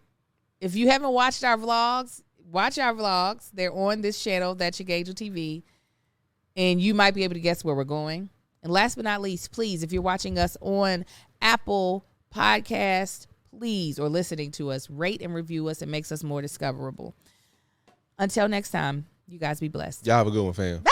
If you haven't watched our vlogs, watch our vlogs. They're on this channel, That Chick Angel TV. And you might be able to guess where we're going. And last but not least, please, if you're watching us on Apple Podcast, please, or listening to us, rate and review us. It makes us more discoverable. Until next time, you guys be blessed. Y'all have a good one, fam. Bye.